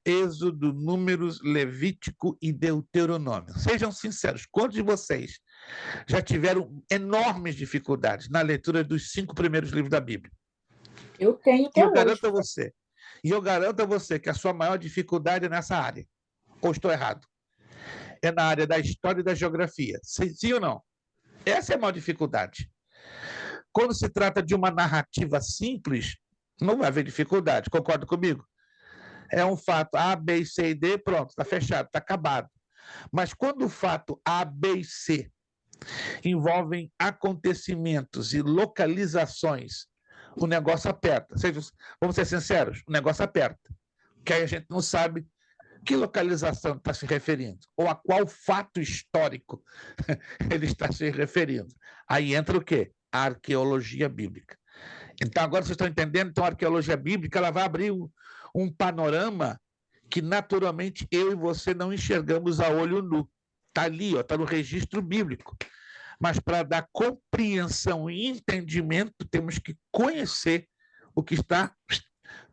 Êxodo, Números, Levítico e Deuteronômio? Sejam sinceros, quantos de vocês já tiveram enormes dificuldades na leitura dos 5 primeiros livros da Bíblia? Eu tenho até hoje. Eu garanto a você que a sua maior dificuldade é nessa área. Ou estou errado? É na área da história e da geografia. Sim ou não? Essa é a maior dificuldade. Quando se trata de uma narrativa simples, não vai haver dificuldade. Concorda comigo? É um fato A, B, C e D, pronto, está fechado, está acabado. Mas quando o fato A, B e C envolvem acontecimentos e localizações, o negócio aperta. Vamos ser sinceros, o negócio aperta. Porque aí a gente não sabe que localização está se referindo, ou a qual fato histórico ele está se referindo. Aí entra o quê? A arqueologia bíblica. Então, agora vocês estão entendendo? Então, a arqueologia bíblica ela vai abrir um panorama que, naturalmente, eu e você não enxergamos a olho nu. Está ali, está no registro bíblico. Mas, para dar compreensão e entendimento, temos que conhecer o que está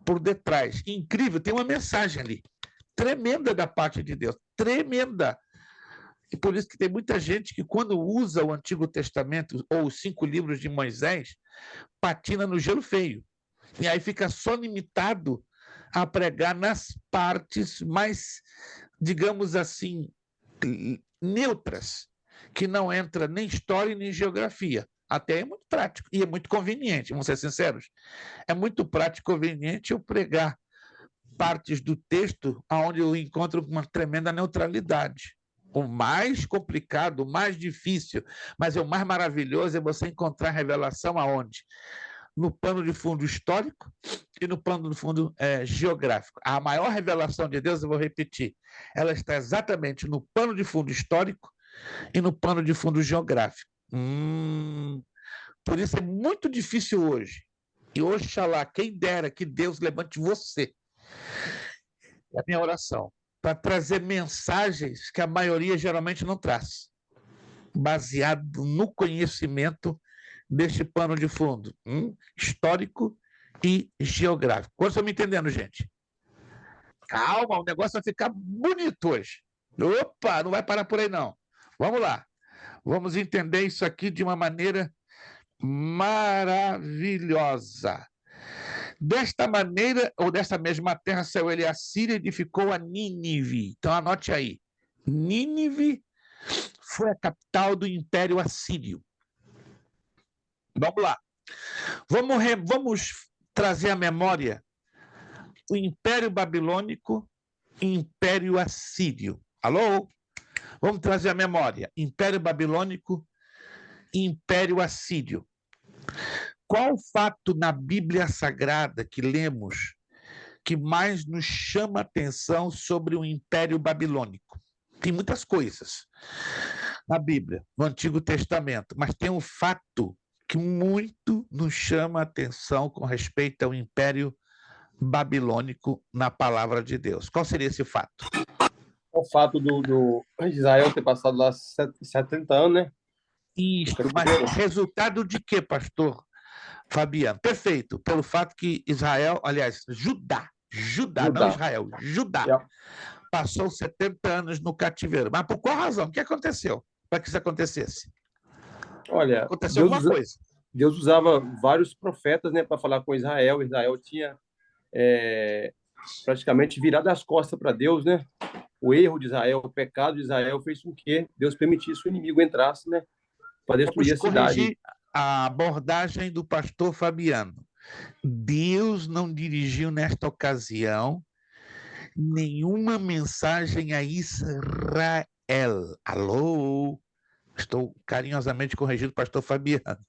por detrás. Incrível, tem uma mensagem ali, tremenda da parte de Deus, tremenda. E por isso que tem muita gente que, quando usa o Antigo Testamento ou os 5 livros de Moisés, patina no gelo feio. E aí fica só limitado a pregar nas partes mais, digamos assim, neutras. que não entra nem história nem geografia. Até é muito prático e é muito conveniente, vamos ser sinceros. É muito prático e conveniente eu pregar partes do texto onde eu encontro uma tremenda neutralidade. O mais complicado, o mais difícil, mas o mais maravilhoso é você encontrar revelação aonde? No plano de fundo histórico e no plano de fundo geográfico. A maior revelação de Deus, eu vou repetir, ela está exatamente no plano de fundo histórico e no plano de fundo geográfico. Por isso é muito difícil hoje. E oxalá, quem dera que Deus levante você. É a minha oração. Para trazer mensagens que a maioria geralmente não traz. Baseado no conhecimento deste pano de fundo histórico e geográfico. Quantos estão me entendendo, gente? Calma, o negócio vai ficar bonito hoje. Opa, não vai parar por aí, não. Vamos lá. Vamos entender isso aqui de uma maneira maravilhosa. Desta maneira, ou desta mesma terra, saiu ele a Síria e edificou a Nínive. Então, anote aí. Nínive foi a capital do Império Assírio. Vamos lá. Vamos trazer à memória o Império Babilônico e Império Assírio. Alô? Vamos trazer à memória. Império Babilônico e Império Assírio. Qual o fato na Bíblia Sagrada que lemos que mais nos chama a atenção sobre o Império Babilônico? Tem muitas coisas na Bíblia, no Antigo Testamento, mas tem um fato que muito nos chama a atenção com respeito ao Império Babilônico na palavra de Deus. Qual seria esse fato? O fato do Israel ter passado lá 70 anos, né? Isso, mas resultado de quê, pastor Fabiano? Perfeito, pelo fato que Israel, aliás, Judá, não Israel, Judá, passou 70 anos no cativeiro. Mas por qual razão? O que aconteceu para que isso acontecesse? Olha, aconteceu alguma coisa. Deus usava vários profetas, né, para falar com Israel. Israel tinha praticamente virado as costas para Deus, né? O erro de Israel, o pecado de Israel fez com que Deus permitisse que o inimigo entrasse, né, para destruir a cidade. Corrigir a abordagem do pastor Fabiano. Deus não dirigiu nesta ocasião nenhuma mensagem a Israel. Alô? Estou carinhosamente corrigindo o pastor Fabiano.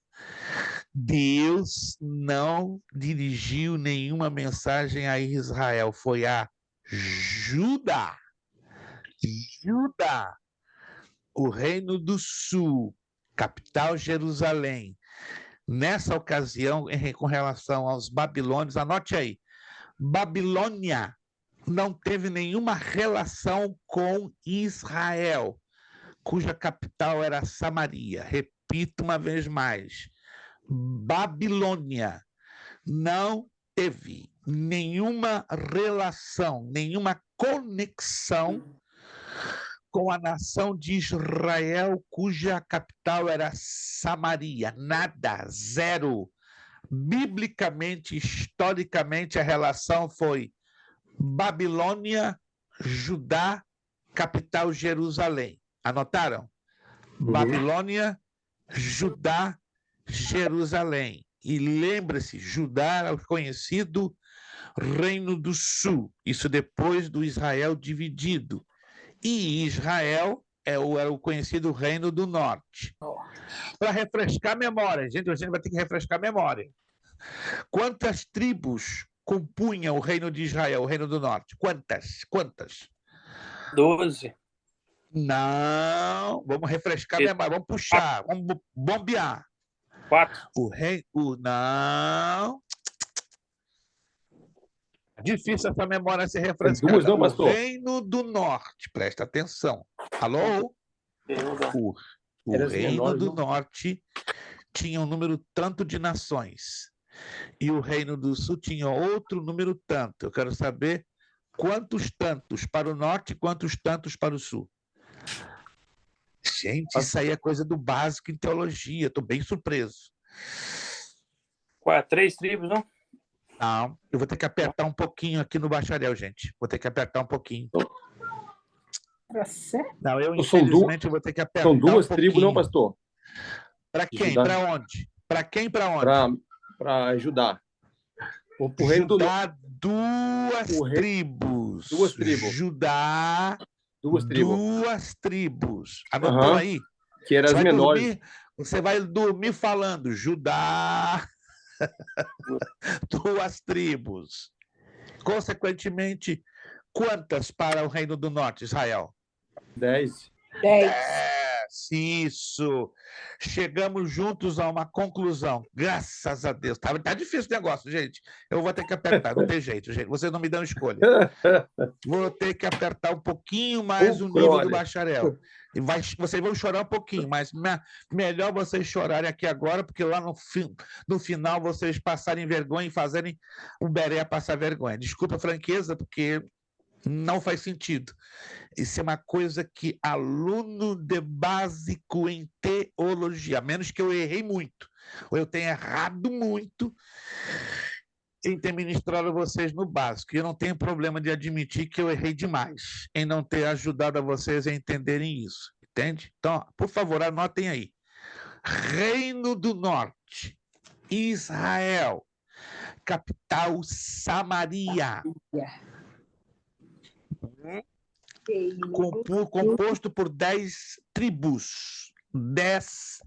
Deus não dirigiu nenhuma mensagem a Israel, foi a Judá. Judá, o reino do sul, capital Jerusalém. Nessa ocasião, com relação aos babilônios, anote aí, Babilônia não teve nenhuma relação com Israel, cuja capital era Samaria. Repito uma vez mais, Babilônia não teve nenhuma relação, nenhuma conexão com a nação de Israel, cuja capital era Samaria. Nada, zero. Biblicamente, historicamente, a relação foi Babilônia, Judá, capital Jerusalém. Anotaram? Babilônia, Judá, Jerusalém. E lembre-se, Judá era o conhecido Reino do Sul, isso depois do Israel dividido. E Israel era o conhecido Reino do Norte. Para refrescar a memória, gente, a gente vai ter que refrescar a memória. Quantas tribos compunham o Reino de Israel, o Reino do Norte? Quantas? 12. Não, vamos refrescar a memória, vamos puxar, vamos bombear. 4. Não. Difícil essa memória se refrescar. Duas, não, pastor? O Reino do Norte, presta atenção. Alô? O Reino do Norte tinha um número tanto de nações. E o Reino do Sul tinha outro número tanto. Eu quero saber quantos tantos para o norte e quantos tantos para o sul. Gente, isso aí é coisa do básico em teologia. Estou bem surpreso. 3 tribos, não? Não, eu vou ter que apertar um pouquinho aqui no bacharel, gente. Vou ter que apertar um pouquinho. Tá certo. Não, eu São infelizmente eu vou ter que apertar São duas um tribos, não, pouquinho. pastor? Para quem? Judá. Para onde? Para quem e para onde? Para Judá. O reino do Judá, duas tribos. Duas tribos. Judá, Duas tribos. duas tribos. Anotou aí? Que eram as menores. Você vai dormir falando Judá, duas tribos. Consequentemente, quantas para o Reino do Norte, Israel? 10. 10. Isso. Chegamos juntos a uma conclusão. Graças a Deus. Tá difícil o negócio, gente. Eu vou ter que apertar. Não tem jeito, gente. Vocês não me dão escolha. Vou ter que apertar um pouquinho mais o nível do bacharel. E vocês vão chorar um pouquinho, mas melhor vocês chorarem aqui agora, porque lá no final vocês passarem vergonha e fazerem o Beré passar vergonha. Desculpa a franqueza, porque não faz sentido. Isso é uma coisa que aluno de básico em teologia, a menos que eu errei muito, ou eu tenha errado muito em ter ministrado a vocês no básico. E eu não tenho problema de admitir que eu errei demais em não ter ajudado a vocês a entenderem isso. Entende? Então, por favor, anotem aí. Reino do Norte, Israel, capital Samaria. Composto por 10 tribos. 10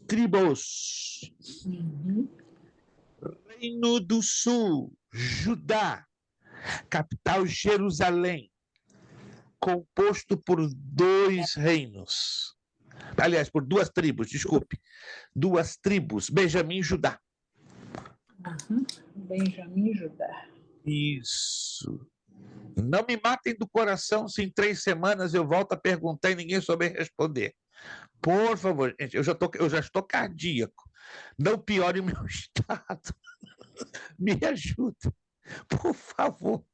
tribos. Reino do Sul, Judá, capital Jerusalém, composto por 2 reinos. Aliás, por 2 tribos, desculpe. 2 tribos, Benjamim e Judá. Benjamim e Judá. Isso. Não me matem do coração se em 3 semanas eu volto a perguntar e ninguém souber responder. Por favor, gente, eu já estou cardíaco. Não piore o meu estado. Me ajude, por favor.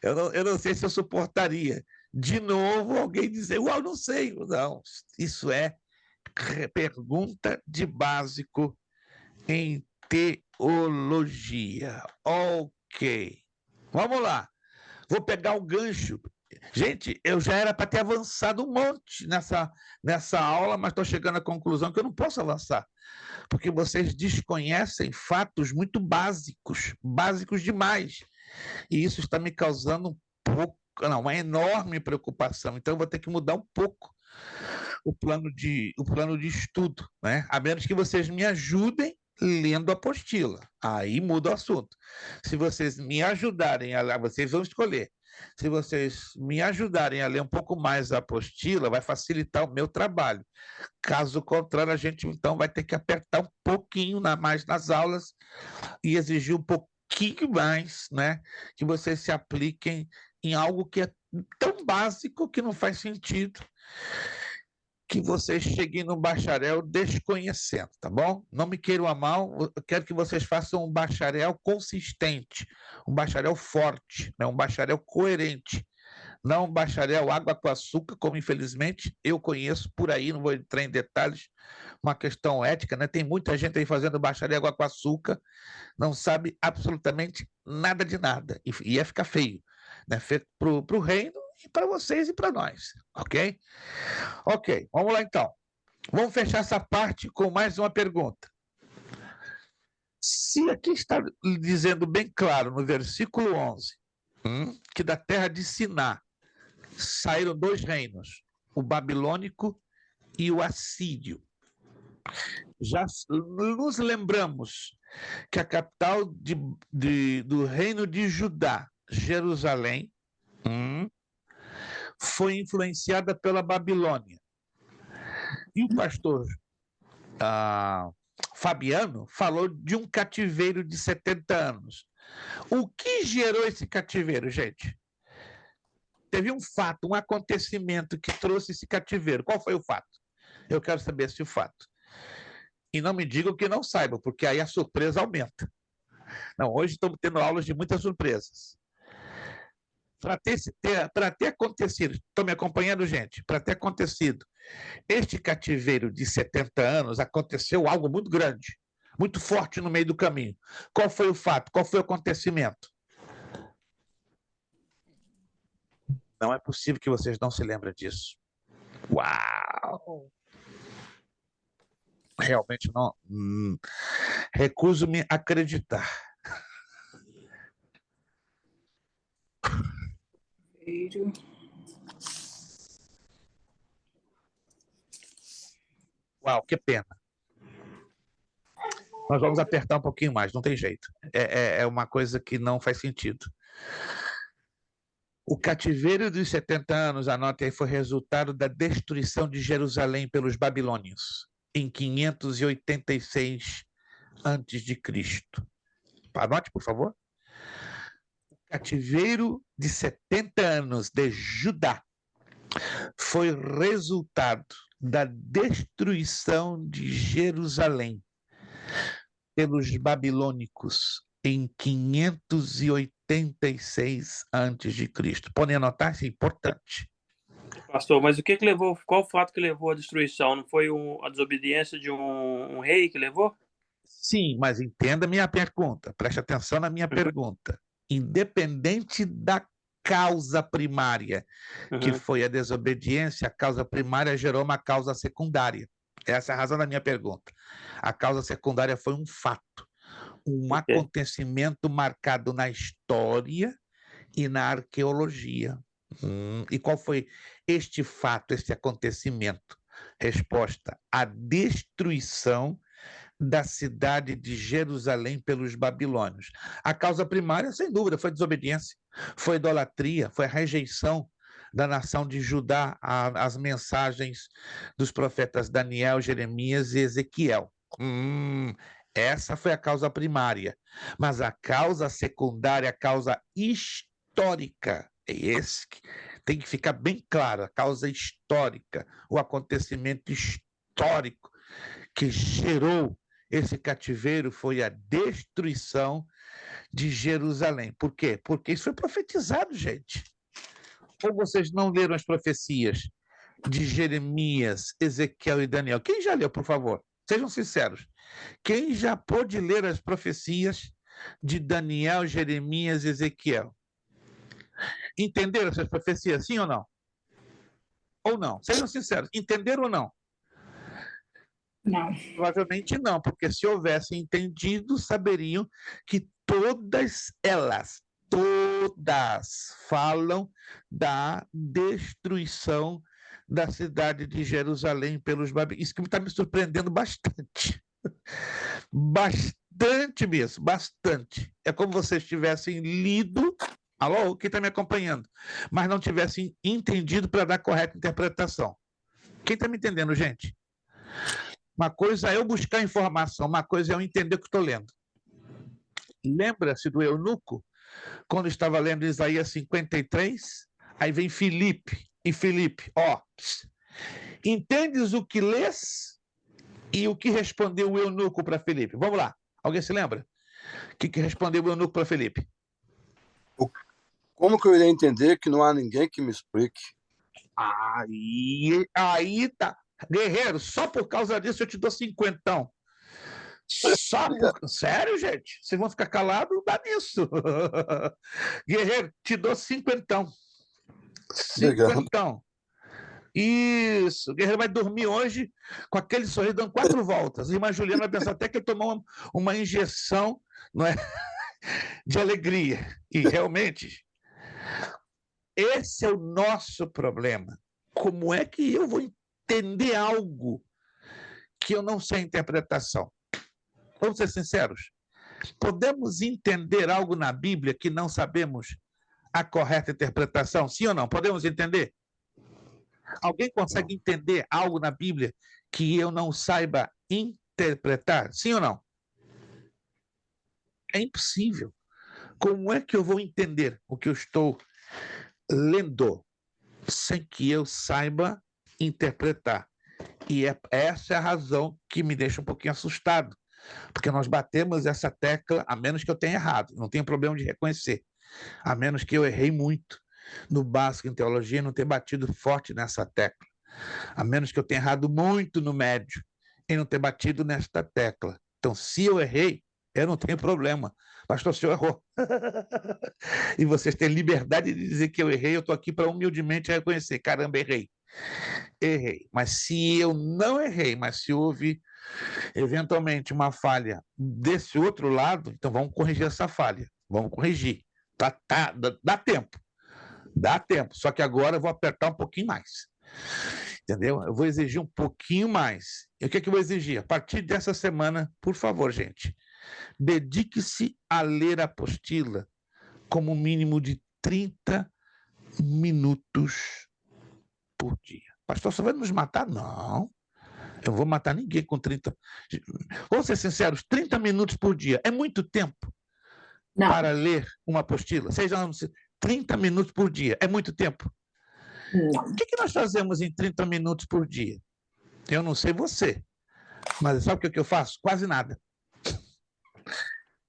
Eu não sei se eu suportaria. De novo, alguém dizer, uau, não sei. Não, isso é pergunta de básico em teologia. Ok. Vamos lá. Vou pegar o gancho. Gente, eu já era para ter avançado um monte nessa aula, mas estou chegando à conclusão que eu não posso avançar, porque vocês desconhecem fatos muito básicos, básicos demais. E isso está me causando uma enorme preocupação. Então, eu vou ter que mudar um pouco o plano de estudo, né? A menos que vocês me ajudem lendo a apostila. Aí muda o assunto. Se vocês me ajudarem a ler, vocês vão escolher. Se vocês me ajudarem a ler um pouco mais a apostila, vai facilitar o meu trabalho. Caso contrário, a gente então vai ter que apertar um pouquinho mais nas aulas e exigir um pouquinho mais, né, que vocês se apliquem em algo que é tão básico que não faz sentido que vocês cheguem no bacharel desconhecendo, tá bom? Não me queiram a mal, eu quero que vocês façam um bacharel consistente, um bacharel forte, né? Um bacharel coerente, não um bacharel água com açúcar, como infelizmente eu conheço por aí, não vou entrar em detalhes, uma questão ética, né? Tem muita gente aí fazendo bacharel água com açúcar, não sabe absolutamente nada de nada, e ia ficar feio, né? Feito para o reino, e para vocês e para nós, ok? Ok, vamos lá então. Vamos fechar essa parte com mais uma pergunta. Se aqui está dizendo bem claro no versículo 11, que da terra de Siná saíram 2 reinos, o babilônico e o assírio. Já nos lembramos que a capital do reino de Judá, Jerusalém, foi influenciada pela Babilônia. E o pastor Fabiano falou de um cativeiro de 70 anos. O que gerou esse cativeiro, gente? Teve um fato, um acontecimento que trouxe esse cativeiro. Qual foi o fato? Eu quero saber esse fato. E não me digam que não saibam, porque aí a surpresa aumenta. Não, hoje estamos tendo aulas de muitas surpresas. Para ter acontecido, estão me acompanhando, gente? Para ter acontecido este cativeiro de 70 anos, aconteceu algo muito grande, muito forte no meio do caminho. Qual foi o fato? Qual foi o acontecimento? Não é possível que vocês não se lembrem disso. Uau! Realmente não. Recuso-me a acreditar. Uau, que pena. Nós vamos apertar um pouquinho mais, não tem jeito. É uma coisa que não faz sentido. O cativeiro dos 70 anos, anote aí, foi resultado da destruição de Jerusalém pelos babilônios, em 586 a.C. Anote, por favor. O cativeiro de 70 anos de Judá foi resultado da destruição de Jerusalém pelos babilônicos em 586 a.C. Podem anotar, isso é importante. Pastor, mas o que levou, qual o fato que levou à destruição? Não foi a desobediência de um rei que levou? Sim, mas entenda a minha pergunta, preste atenção na minha pergunta. Independente da causa primária, que foi a desobediência, a causa primária gerou uma causa secundária. Essa é a razão da minha pergunta. A causa secundária foi um fato, um acontecimento marcado na história e na arqueologia. E qual foi este fato, este acontecimento? Resposta: a destruição da cidade de Jerusalém pelos babilônios. A causa primária, sem dúvida, foi desobediência, foi idolatria, foi a rejeição da nação de Judá às mensagens dos profetas Daniel, Jeremias e Ezequiel. Essa foi a causa primária. Mas a causa secundária, a causa histórica, é esse que tem que ficar bem claro, a causa histórica, o acontecimento histórico que gerou esse cativeiro foi a destruição de Jerusalém. Por quê? Porque isso foi profetizado, gente. Ou vocês não leram as profecias de Jeremias, Ezequiel e Daniel? Quem já leu, por favor? Sejam sinceros. Quem já pôde ler as profecias de Daniel, Jeremias e Ezequiel? Entenderam essas profecias, sim ou não? Ou não? Sejam sinceros. Entenderam ou não? Não. Provavelmente não, porque se houvessem entendido, saberiam que todas elas, todas falam da destruição da cidade de Jerusalém pelos babilônios. Isso que está me surpreendendo bastante. Bastante mesmo, bastante. É como se vocês tivessem lido, alô, quem está me acompanhando, mas não tivessem entendido para dar a correta interpretação. Quem está me entendendo, gente? Uma coisa é eu buscar informação, uma coisa é eu entender o que estou lendo. Lembra-se do eunuco, quando estava lendo Isaías 53? Aí vem Filipe, e Filipe, entendes o que lês? E o que respondeu o eunuco para Filipe? Vamos lá, alguém se lembra? O que respondeu o eunuco para Filipe? Como que eu irei entender que não há ninguém que me explique? Aí tá. Guerreiro, só por causa disso eu te dou 50. Sério, gente? Vocês vão ficar calados? Dá nisso. Guerreiro, te dou 50. 50. Isso. O Guerreiro vai dormir hoje com aquele sorriso dando 4 voltas. E a Juliana vai pensar até que ele tomou uma injeção, não é? De alegria. E realmente, esse é o nosso problema. Como é que eu vou entender algo que eu não sei a interpretação? Vamos ser sinceros. Podemos entender algo na Bíblia que não sabemos a correta interpretação? Sim ou não? Podemos entender? Alguém consegue entender algo na Bíblia que eu não saiba interpretar? Sim ou não? É impossível. Como é que eu vou entender o que eu estou lendo sem que eu saiba interpretar? E essa é a razão que me deixa um pouquinho assustado, porque nós batemos essa tecla, a menos que eu tenha errado, não tenho problema de reconhecer, a menos que eu errei muito no básico em teologia, não ter batido forte nessa tecla, a menos que eu tenha errado muito no médio e não ter batido nesta tecla. Então, se eu errei, Eu não tenho problema. Pastor, o senhor errou. E vocês têm liberdade de dizer que eu errei, eu estou aqui para humildemente reconhecer. Caramba, errei. Errei. Mas se eu não errei, mas se houve eventualmente uma falha desse outro lado, então vamos corrigir essa falha. Vamos corrigir. Dá tempo. Dá tempo. Só que agora eu vou apertar um pouquinho mais. Entendeu? Eu vou exigir um pouquinho mais. E o que é que eu vou exigir? A partir dessa semana, por favor, gente, dedique-se a ler a apostila como um mínimo de 30 minutos por dia. Pastor, você vai nos matar? Não. Eu não vou matar ninguém com 30. Vamos ser sinceros, 30 minutos por dia é muito tempo para ler uma apostila. Seja 30 minutos por dia é muito tempo. Não. O que nós fazemos em 30 minutos por dia? Eu não sei você, mas sabe o que eu faço? Quase nada.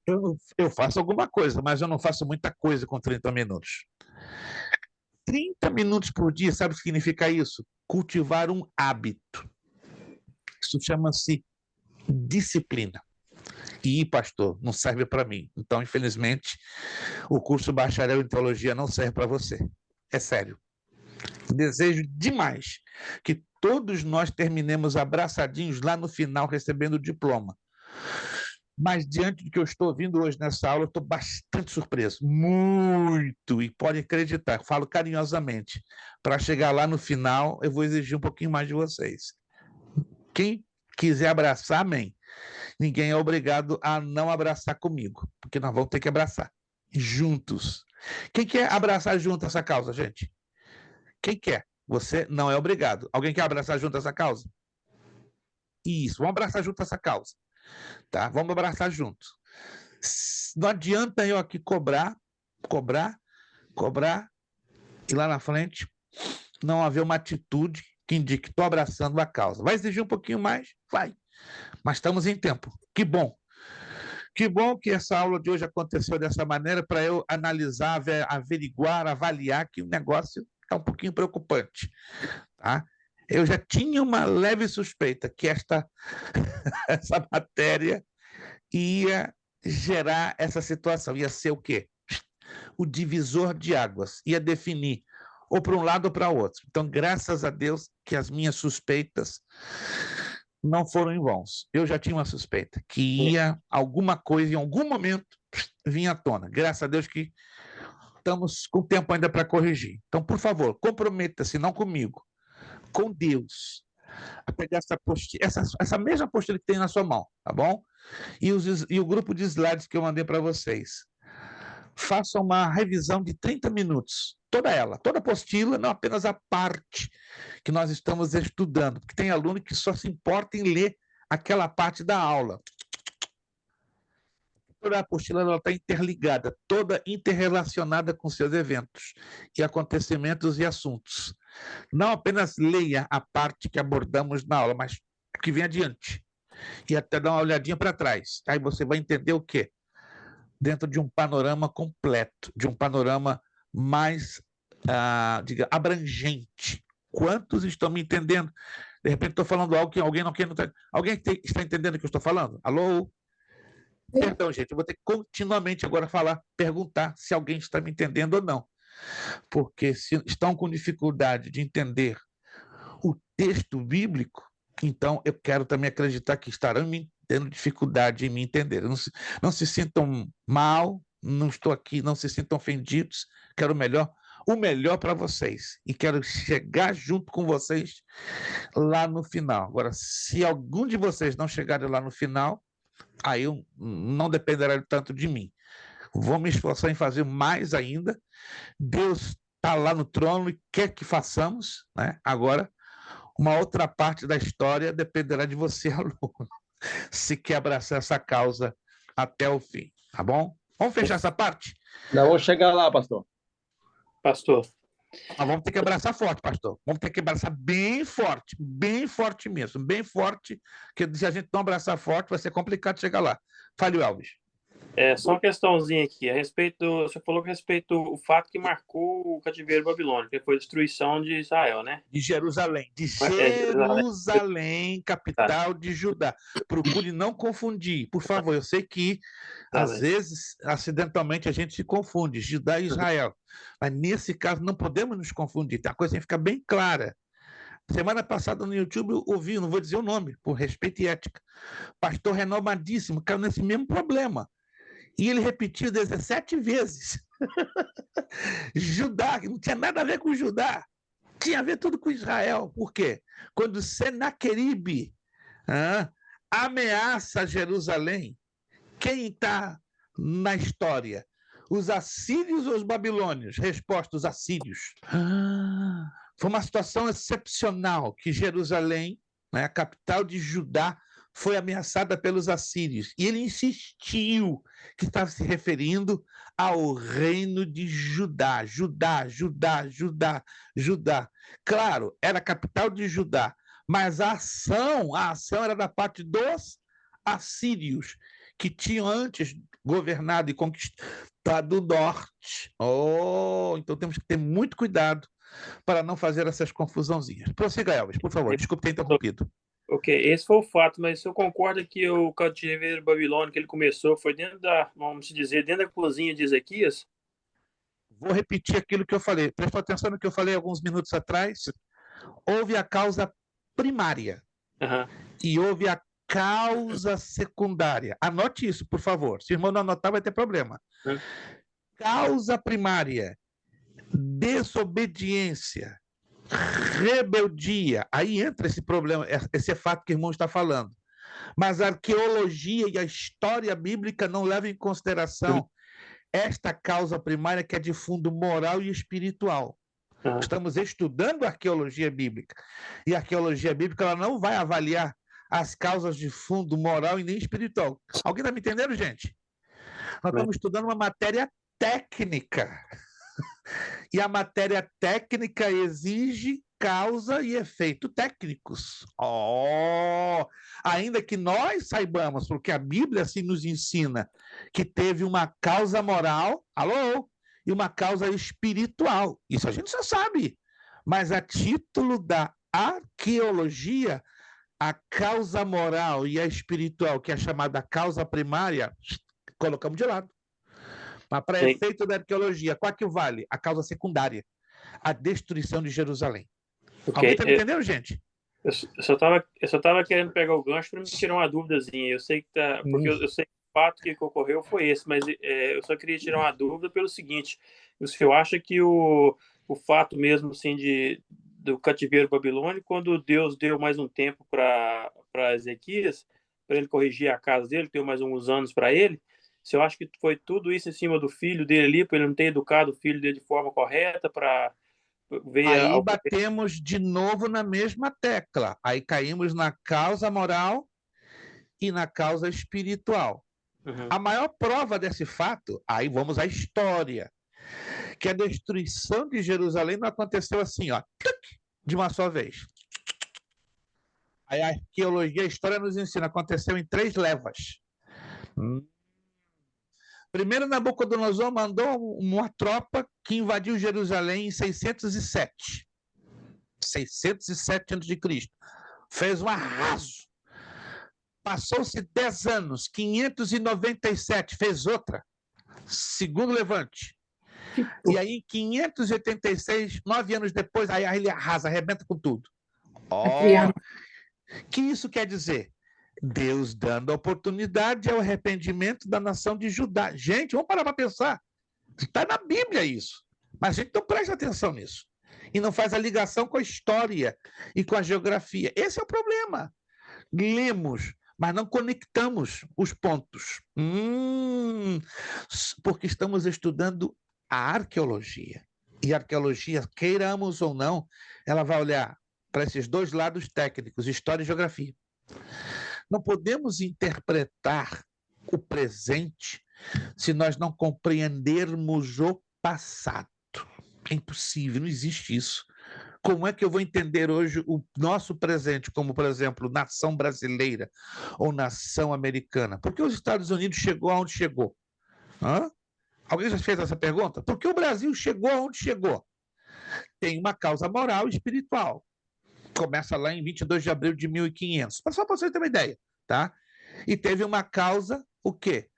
Eu faço alguma coisa, mas eu não faço muita coisa com 30 minutos. 30 minutos por dia, sabe o que significa isso? Cultivar um hábito. Isso chama-se disciplina. E, pastor, não serve para mim. Então, infelizmente, o curso Bacharel em Teologia não serve para você. É sério. Desejo demais que todos nós terminemos abraçadinhos lá no final, recebendo o diploma. Mas, diante do que eu estou ouvindo hoje nessa aula, eu estou bastante surpreso. Muito! E pode acreditar, falo carinhosamente. Para chegar lá no final, eu vou exigir um pouquinho mais de vocês. Quem quiser abraçar, amém. Ninguém é obrigado a não abraçar comigo, porque nós vamos ter que abraçar juntos. Quem quer abraçar junto essa causa, gente? Quem quer? Você não é obrigado. Alguém quer abraçar junto essa causa? Isso, vamos abraçar junto essa causa. Tá? Vamos abraçar juntos. Não adianta eu aqui cobrar, e lá na frente não haver uma atitude que indique que estou abraçando a causa. Vai exigir um pouquinho mais? Vai. Mas estamos em tempo. Que bom. Que bom que essa aula de hoje aconteceu dessa maneira para eu analisar, averiguar, avaliar que o negócio é um pouquinho preocupante. Tá? Eu já tinha uma leve suspeita que essa matéria ia gerar essa situação. Ia ser o quê? O divisor de águas. Ia definir ou para um lado ou para o outro. Então, graças a Deus que as minhas suspeitas não foram em vãos. Eu já tinha uma suspeita que ia alguma coisa, em algum momento, vir à tona. Graças a Deus que estamos com tempo ainda para corrigir. Então, por favor, comprometa-se, não comigo, com Deus, a pegar essa mesma apostila que tem na sua mão, tá bom? E o grupo de slides que eu mandei para vocês. Faça uma revisão de 30 minutos, toda a apostila, não apenas a parte que nós estamos estudando, porque tem aluno que só se importa em ler aquela parte da aula. Toda a apostila está interligada, toda interrelacionada com seus eventos e acontecimentos e assuntos. Não apenas leia a parte que abordamos na aula, mas o que vem adiante. E até dar uma olhadinha para trás. Aí você vai entender o quê? Dentro de um panorama completo, de um panorama mais abrangente. Quantos estão me entendendo? De repente estou falando algo que alguém não quer. Alguém está entendendo o que eu estou falando? Alô? Perdão, gente, eu vou ter que continuamente agora perguntar se alguém está me entendendo ou não. Porque se estão com dificuldade de entender o texto bíblico, então eu quero também acreditar que estarão tendo dificuldade em me entender. Não se sintam mal, não estou aqui, não se sintam ofendidos, quero o melhor para vocês. E quero chegar junto com vocês lá no final. Agora, se algum de vocês não chegarem lá no final, aí não dependerá tanto de mim. Vou me esforçar em fazer mais ainda. Deus está lá no trono e quer que façamos, né? Agora, uma outra parte da história dependerá de você, aluno, se quer abraçar essa causa até o fim, tá bom? Vamos fechar essa parte? Não, vamos chegar lá, pastor. Pastor. Nós vamos ter que abraçar forte, pastor. Vamos ter que abraçar bem forte mesmo, bem forte, porque se a gente não abraçar forte, vai ser complicado chegar lá. Fale, Elvis. Só uma questãozinha aqui, a respeito você falou que a respeito do fato que marcou o cativeiro babilônico, que foi a destruição de Israel, né? De Jerusalém. De Jerusalém. Jerusalém, Tá, capital de Judá. Procure não confundir, por favor. Eu sei que, às Jerusalém. vezes, acidentalmente, a gente se confunde, Judá e Israel. Mas, nesse caso, não podemos nos confundir. A coisa tem que ficar bem clara. Semana passada, no YouTube, eu ouvi, não vou dizer o nome, por respeito e ética. Pastor renomadíssimo, caiu nesse mesmo problema. E ele repetiu 17 vezes. Judá, que não tinha nada a ver com Judá. Tinha a ver tudo com Israel. Por quê? Quando Senaqueribe ameaça Jerusalém, quem está na história? Os assírios ou os babilônios? Resposta, os assírios. Foi uma situação excepcional que Jerusalém, né, a capital de Judá, foi ameaçada pelos assírios. E ele insistiu que estava se referindo ao reino de Judá. Judá, Judá, Judá, Judá. Claro, era a capital de Judá, mas a ação era da parte dos assírios, que tinham antes governado e conquistado o norte. Então temos que ter muito cuidado para não fazer essas confusãozinhas. Prossiga, Elvis, por favor. Desculpe ter interrompido. Ok, esse foi o fato, mas você concorda que o cativeiro babilônico ele começou, foi dentro da, vamos dizer, dentro da cozinha de Ezequias? Vou repetir aquilo que eu falei. Prestou atenção no que eu falei alguns minutos atrás? Houve a causa primária e houve a causa secundária. Anote isso, por favor. Se o irmão não anotar, vai ter problema. Causa primária, desobediência, rebeldia. Aí entra esse problema, esse fato que o irmão está falando. Mas a arqueologia e a história bíblica não levam em consideração esta causa primária que é de fundo moral e espiritual. Estamos estudando arqueologia bíblica. E a arqueologia bíblica ela não vai avaliar as causas de fundo moral e nem espiritual. Alguém está me entendendo, gente? Nós estamos estudando uma matéria técnica. E a matéria técnica exige causa e efeito técnicos. Ainda que nós saibamos, porque a Bíblia assim nos ensina, que teve uma causa moral, e uma causa espiritual. Isso a gente já sabe. Mas a título da arqueologia, a causa moral e a espiritual, que é chamada causa primária, colocamos de lado. Mas para efeito da arqueologia, qual que vale? A causa secundária, a destruição de Jerusalém. Alguém está me entendendo, gente? Eu só estava querendo pegar o gancho para me tirar uma dúvidazinha. Eu sei que porque eu sei que o fato que ocorreu foi esse, mas eu só queria tirar uma dúvida pelo seguinte: o senhor acha que o fato mesmo assim do cativeiro babilônico, quando Deus deu mais um tempo para Ezequias, para ele corrigir a casa dele, deu mais uns anos para ele, você acha que foi tudo isso em cima do filho dele ali, para ele não ter educado o filho dele de forma correta, para ver... Aí batemos de novo na mesma tecla. Aí caímos na causa moral e na causa espiritual. A maior prova desse fato, aí vamos à história, que a destruição de Jerusalém não aconteceu assim, de uma só vez. Aí a arqueologia, a história nos ensina, aconteceu em 3 levas. Primeiro, Nabucodonosor mandou uma tropa que invadiu Jerusalém em 607. 607 a.C. Fez um arraso. Passou-se 10 anos, 597, fez outra. Segundo levante. E aí, em 586, 9 anos depois, aí ele arrasa, arrebenta com tudo. Que isso quer dizer? Deus dando oportunidade ao arrependimento da nação de Judá. Gente, vamos parar para pensar. Está na Bíblia isso. Mas a gente não presta atenção nisso. E não faz a ligação com a história e com a geografia. Esse é o problema. Lemos, mas não conectamos os pontos. Porque estamos estudando a arqueologia. E a arqueologia, queiramos ou não, ela vai olhar para esses 2 lados técnicos, história e geografia. Não podemos interpretar o presente se nós não compreendermos o passado. É impossível, não existe isso. Como é que eu vou entender hoje o nosso presente, como, por exemplo, nação brasileira ou nação americana? Porque os Estados Unidos chegou aonde chegou. Hã? Alguém já fez essa pergunta? Por que o Brasil chegou aonde chegou? Tem uma causa moral e espiritual. Começa lá em 22 de abril de 1500. Mas só para você ter uma ideia, tá? E teve uma causa, o quê?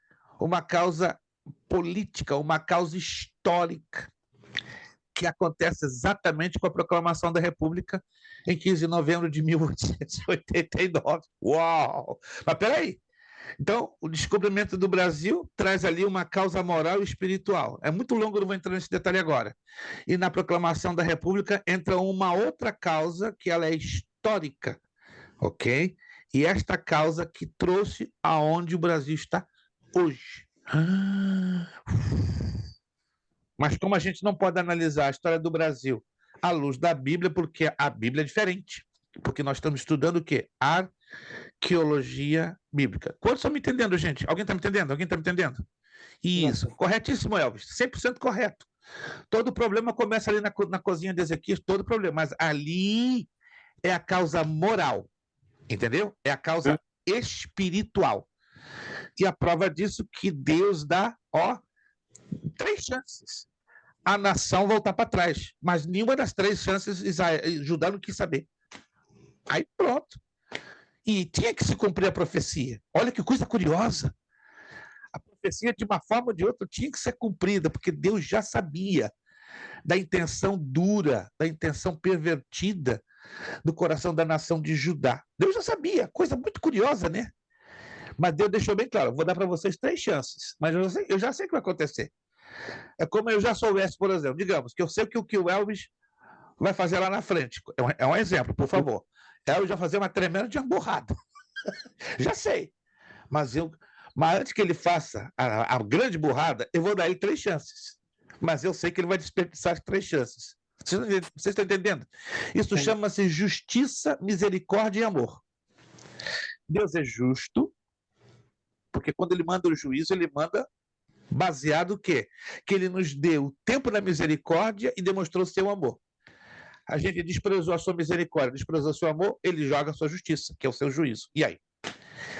Uma causa política, uma causa histórica, que acontece exatamente com a proclamação da República em 15 de novembro de 1889. Uau! Mas peraí. Então, o descobrimento do Brasil traz ali uma causa moral e espiritual. É muito longo, não vou entrar nesse detalhe agora. E na proclamação da República entra uma outra causa que ela é histórica, ok? E esta causa que trouxe aonde o Brasil está hoje. Mas como a gente não pode analisar a história do Brasil à luz da Bíblia, porque a Bíblia é diferente. Porque nós estamos estudando o quê? Arqueologia bíblica. Quantos estão me entendendo, gente? Alguém está me entendendo? Alguém está me entendendo? Isso, corretíssimo, Elvis. 100% correto. Todo problema começa ali na cozinha de Ezequias, todo problema. Mas ali é a causa moral, entendeu? É a causa espiritual. E a prova disso que Deus dá, 3 chances. A nação voltar para trás. Mas nenhuma das 3 chances Judá não quis saber. Aí pronto. E tinha que se cumprir a profecia. Olha que coisa curiosa. A profecia, de uma forma ou de outra, tinha que ser cumprida, porque Deus já sabia da intenção dura, da intenção pervertida do coração da nação de Judá. Deus já sabia. Coisa muito curiosa, né? Mas Deus deixou bem claro, vou dar para vocês 3 chances, mas eu já sei o que vai acontecer. É como eu já soubesse, por exemplo, digamos, que eu sei o que o Elvis vai fazer lá na frente. É um exemplo, por favor. Elvis vai fazer uma tremenda de hamburrada. Já sei. Mas antes que ele faça a grande burrada, eu vou dar ele 3 chances. Mas eu sei que ele vai desperdiçar as 3 chances. Vocês estão entendendo? Isso chama-se justiça, misericórdia e amor. Deus é justo, porque quando ele manda o juízo, ele manda baseado o quê? Que ele nos deu o tempo da misericórdia e demonstrou seu amor. A gente desprezou a sua misericórdia, desprezou o seu amor, ele joga a sua justiça, que é o seu juízo. E aí?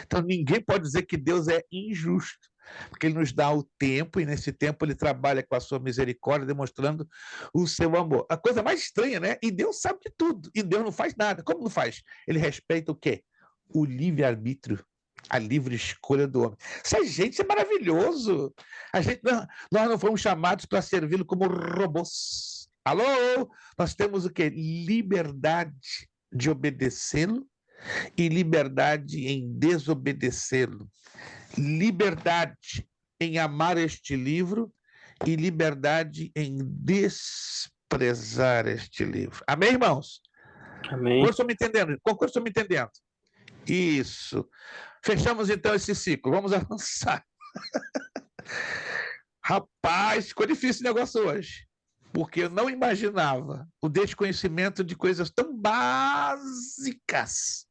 Então ninguém pode dizer que Deus é injusto, porque ele nos dá o tempo, e nesse tempo ele trabalha com a sua misericórdia, demonstrando o seu amor. A coisa mais estranha, né? E Deus sabe de tudo, e Deus não faz nada. Como não faz? Ele respeita o quê? O livre-arbítrio, a livre escolha do homem. Isso é maravilhoso. Nós não fomos chamados para servi-lo como robôs. Alô? Nós temos o quê? Liberdade de obedecê-lo e liberdade em desobedecê-lo. Liberdade em amar este livro e liberdade em desprezar este livro. Amém, irmãos? Amém. Quantos estão me entendendo? Quantos estão me entendendo? Isso. Fechamos então esse ciclo. Vamos avançar. Rapaz, ficou difícil o negócio hoje, porque eu não imaginava o desconhecimento de coisas tão básicas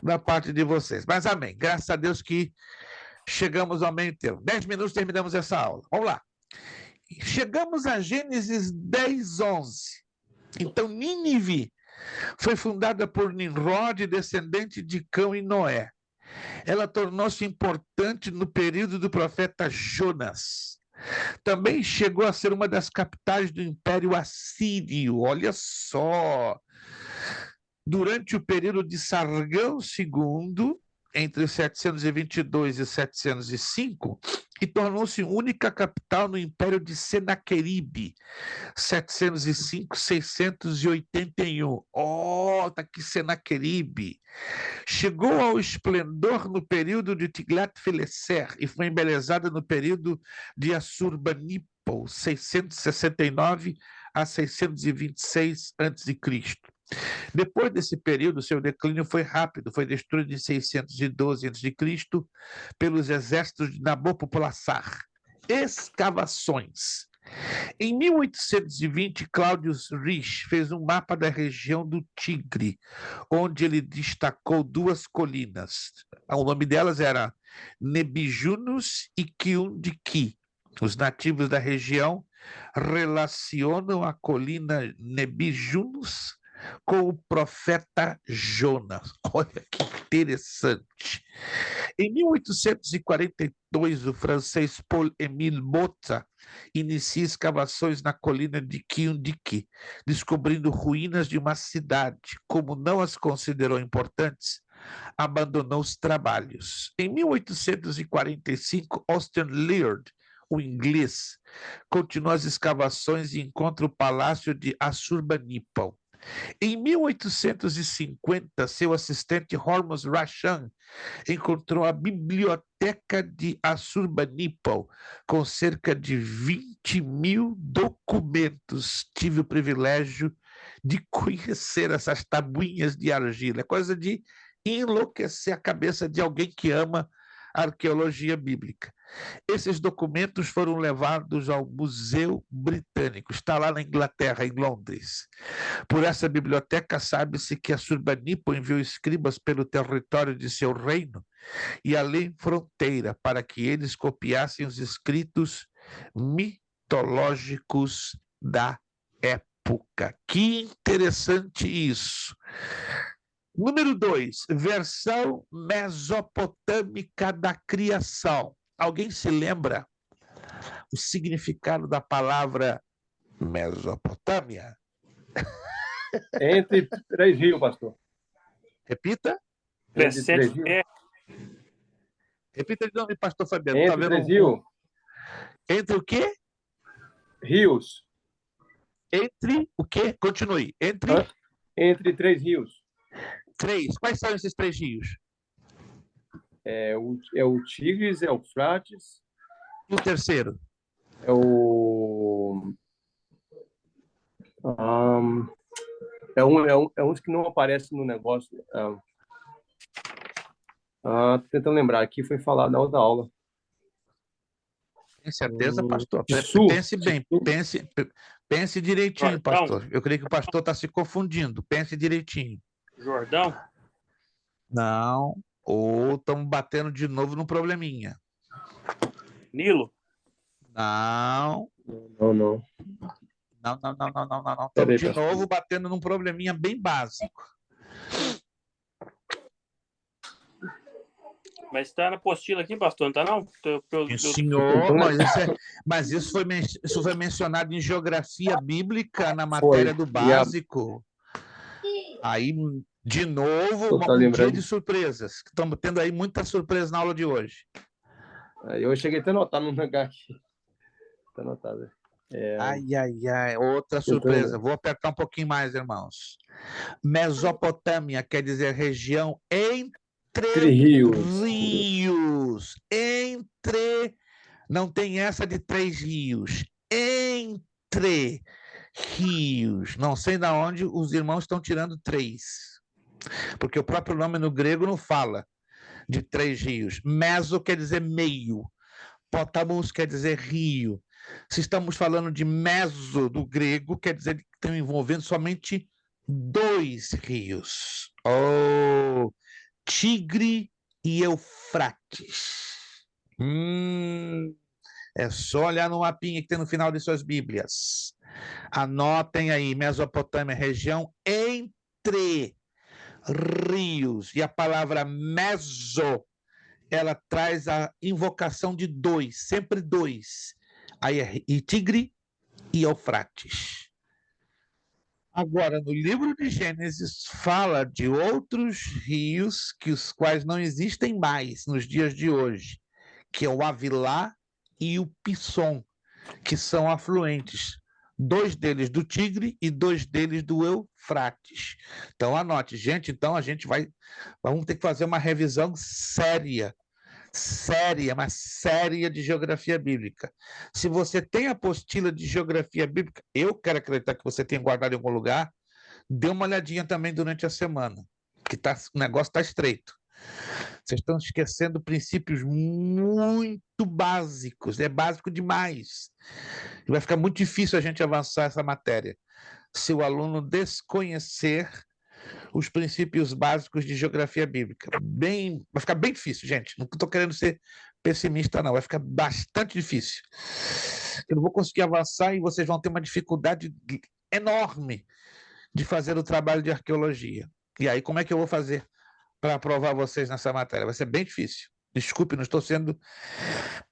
da parte de vocês. Mas amém. Graças a Deus que chegamos ao meio termo. 10 minutos terminamos essa aula. Vamos lá. Chegamos a Gênesis 10, 11. Então, Nínive foi fundada por Nimrod, descendente de Cão e Noé. Ela tornou-se importante no período do profeta Jonas. Também chegou a ser uma das capitais do Império Assírio. Olha só! Durante o período de Sargão II, entre 722 e 705, e tornou-se única capital no Império de Senaqueribe, 705-681. Tá aqui Senaqueribe. Chegou ao esplendor no período de Tiglat-Fileser e foi embelezada no período de Assurbanipal, 669 a 626 a.C. Depois desse período, seu declínio foi rápido, foi destruído em 612 a.C. pelos exércitos de Nabopolassar. Escavações. Em 1820, Claudius Rich fez um mapa da região do Tigre, onde ele destacou 2 colinas. O nome delas era Nebijunus e Kiundiki. Os nativos da região relacionam a colina Nebijunus com o profeta Jonas. Olha que interessante. Em 1842, o francês Paul-Émile Motza inicia escavações na colina de Quiondique, descobrindo ruínas de uma cidade. Como não as considerou importantes, abandonou os trabalhos. Em 1845, Austin Layard, o inglês, continua as escavações e encontra o palácio de Assurbanipal. Em 1850, seu assistente Hormuz Rashan encontrou a biblioteca de Assurbanipal, com cerca de 20.000 documentos. Tive o privilégio de conhecer essas tabuinhas de argila. É coisa de enlouquecer a cabeça de alguém que ama a arqueologia bíblica. Esses documentos foram levados ao Museu Britânico, está lá na Inglaterra, em Londres. Por essa biblioteca sabe-se que Assurbanipal enviou escribas pelo território de seu reino e além fronteira, para que eles copiassem os escritos mitológicos da época. Que interessante isso! Número 2, versão mesopotâmica da criação. Alguém se lembra o significado da palavra Mesopotâmia? Entre 3 rios, pastor. Repita. Entre 3 rios. Repita de nome, pastor Fabiano. Entre 3 rios. Entre o quê? Rios. Entre o quê? Continue. Entre 3 rios. 3. Quais são esses 3 rios? É o Tigres, é o Eufrates. E o terceiro? É o... É uns que não aparece no negócio. Tô tentando lembrar. Aqui foi falado na outra aula. Tem certeza, pastor? Sul. Pense bem. Pense direitinho, pastor. Eu creio que o pastor está se confundindo. Pense direitinho. Jordão? Não. Ou estamos batendo de novo no probleminha. Nilo? Não. Não. Estamos de novo batendo num probleminha bem básico. Mas está na apostila aqui, pastor, não está não? Senhor, mas isso foi mencionado em geografia bíblica na matéria do básico. Aí, de novo, um dia de surpresas. Estamos tendo aí muita surpresa na aula de hoje. Eu cheguei até a anotar no lugar aqui. Está anotado. Ai, outra surpresa. Vou apertar um pouquinho mais, irmãos. Mesopotâmia quer dizer região entre rios. Não tem essa de 3 rios. Entre rios. Não sei de onde os irmãos estão tirando 3. Porque o próprio nome no grego não fala de 3 rios. Meso quer dizer meio. Potamos quer dizer rio. Se estamos falando de meso do grego, quer dizer que estão envolvendo somente 2 rios. Tigre e Eufrates. É só olhar no mapinha que tem no final de suas Bíblias. Anotem aí, Mesopotâmia, região entre rios. E a palavra meso, ela traz a invocação de 2, sempre 2. Aí é Tigre e Eufrates. Agora, no livro de Gênesis, fala de outros rios que os quais não existem mais nos dias de hoje, que é o Avilá e o Pisson, que são afluentes. 2 deles do Tigre e 2 deles do Eufrates. Então, anote, gente. Então, vamos ter que fazer uma revisão séria, mas séria de geografia bíblica. Se você tem a apostila de geografia bíblica, eu quero acreditar que você tenha guardado em algum lugar, dê uma olhadinha também durante a semana, que o negócio está estreito. Vocês estão esquecendo princípios muito básicos, é básico demais. E vai ficar muito difícil a gente avançar essa matéria se o aluno desconhecer os princípios básicos de geografia bíblica. Vai ficar bem difícil, gente. Não estou querendo ser pessimista, não. Vai ficar bastante difícil. Eu não vou conseguir avançar e vocês vão ter uma dificuldade enorme de fazer o trabalho de arqueologia. E aí, como é que eu vou fazer para aprovar vocês nessa matéria. Vai ser bem difícil. Desculpe, não estou sendo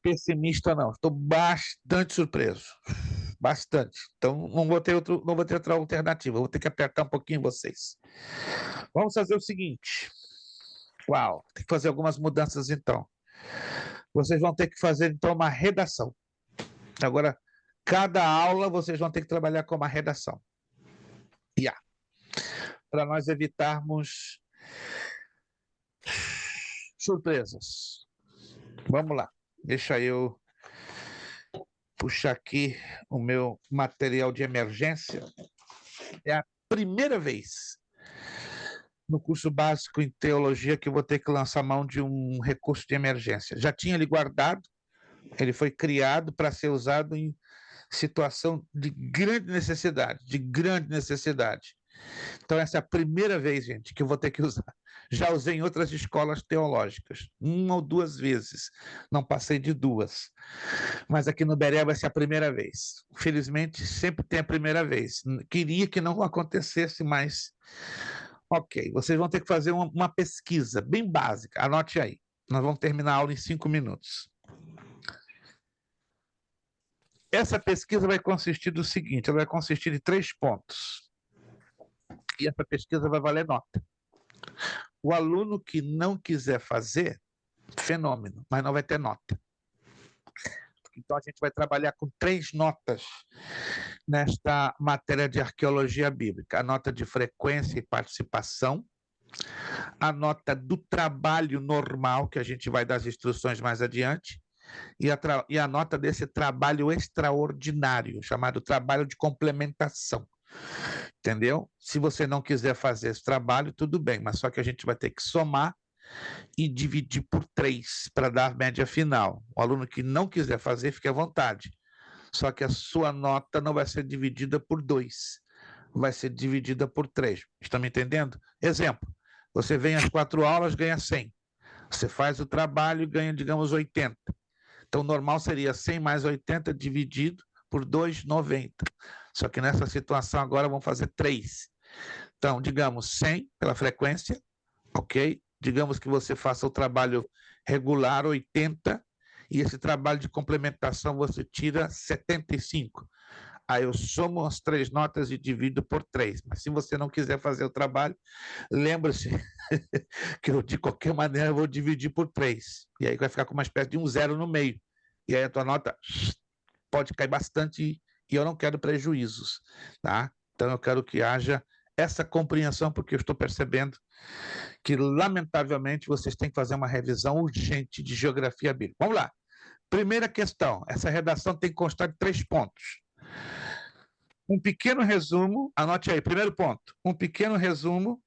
pessimista, não. Estou bastante surpreso. Bastante. Então, não vou ter outra alternativa. Vou ter que apertar um pouquinho vocês. Vamos fazer o seguinte. Uau, tem que fazer algumas mudanças, então. Vocês vão ter que fazer, então, uma redação. Agora, cada aula, vocês vão ter que trabalhar com uma redação. Para nós evitarmos surpresas. Vamos lá. Deixa eu puxar aqui o meu material de emergência. É a primeira vez no curso básico em teologia que eu vou ter que lançar mão de um recurso de emergência. Já tinha ele guardado, ele foi criado para ser usado em situação de grande necessidade, Então, essa é a primeira vez, gente, que eu vou ter que usar. Já usei em outras escolas teológicas, 1 ou 2 vezes, não passei de 2. Mas aqui no Beré vai ser a primeira vez. Felizmente, sempre tem a primeira vez. Queria que não acontecesse, mas... Ok, vocês vão ter que fazer uma pesquisa bem básica, anote aí. Nós vamos terminar a aula em 5 minutos. Essa pesquisa vai consistir do seguinte, ela vai consistir de 3 pontos. E essa pesquisa vai valer nota. O aluno que não quiser fazer, fenômeno, mas não vai ter nota. Então, a gente vai trabalhar com 3 notas nesta matéria de arqueologia bíblica. A nota de frequência e participação, a nota do trabalho normal, que a gente vai dar as instruções mais adiante, e a nota desse trabalho extraordinário, chamado trabalho de complementação. Entendeu? Se você não quiser fazer esse trabalho, tudo bem, mas só que a gente vai ter que somar e dividir por 3 para dar a média final. O aluno que não quiser fazer, fique à vontade. Só que a sua nota não vai ser dividida por 2, vai ser dividida por 3. Estão me entendendo? Exemplo, você vem às 4 aulas, ganha 100. Você faz o trabalho e ganha, digamos, 80. Então, o normal seria 100 mais 80 dividido por 2, 90. Só que nessa situação agora vamos fazer 3. Então, digamos 100 pela frequência, ok? Digamos que você faça o trabalho regular, 80, e esse trabalho de complementação você tira 75. Aí eu somo as 3 notas e divido por 3. Mas se você não quiser fazer o trabalho, lembre-se que eu, de qualquer maneira, vou dividir por 3. E aí vai ficar com uma espécie de um 0 no meio. E aí a tua nota pode cair bastante e eu não quero prejuízos, tá? Então eu quero que haja essa compreensão, porque eu estou percebendo que, lamentavelmente, vocês têm que fazer uma revisão urgente de geografia bíblica. Vamos lá. Primeira questão, essa redação tem que constar de 3 pontos. Um pequeno resumo, anote aí, primeiro ponto, um pequeno resumo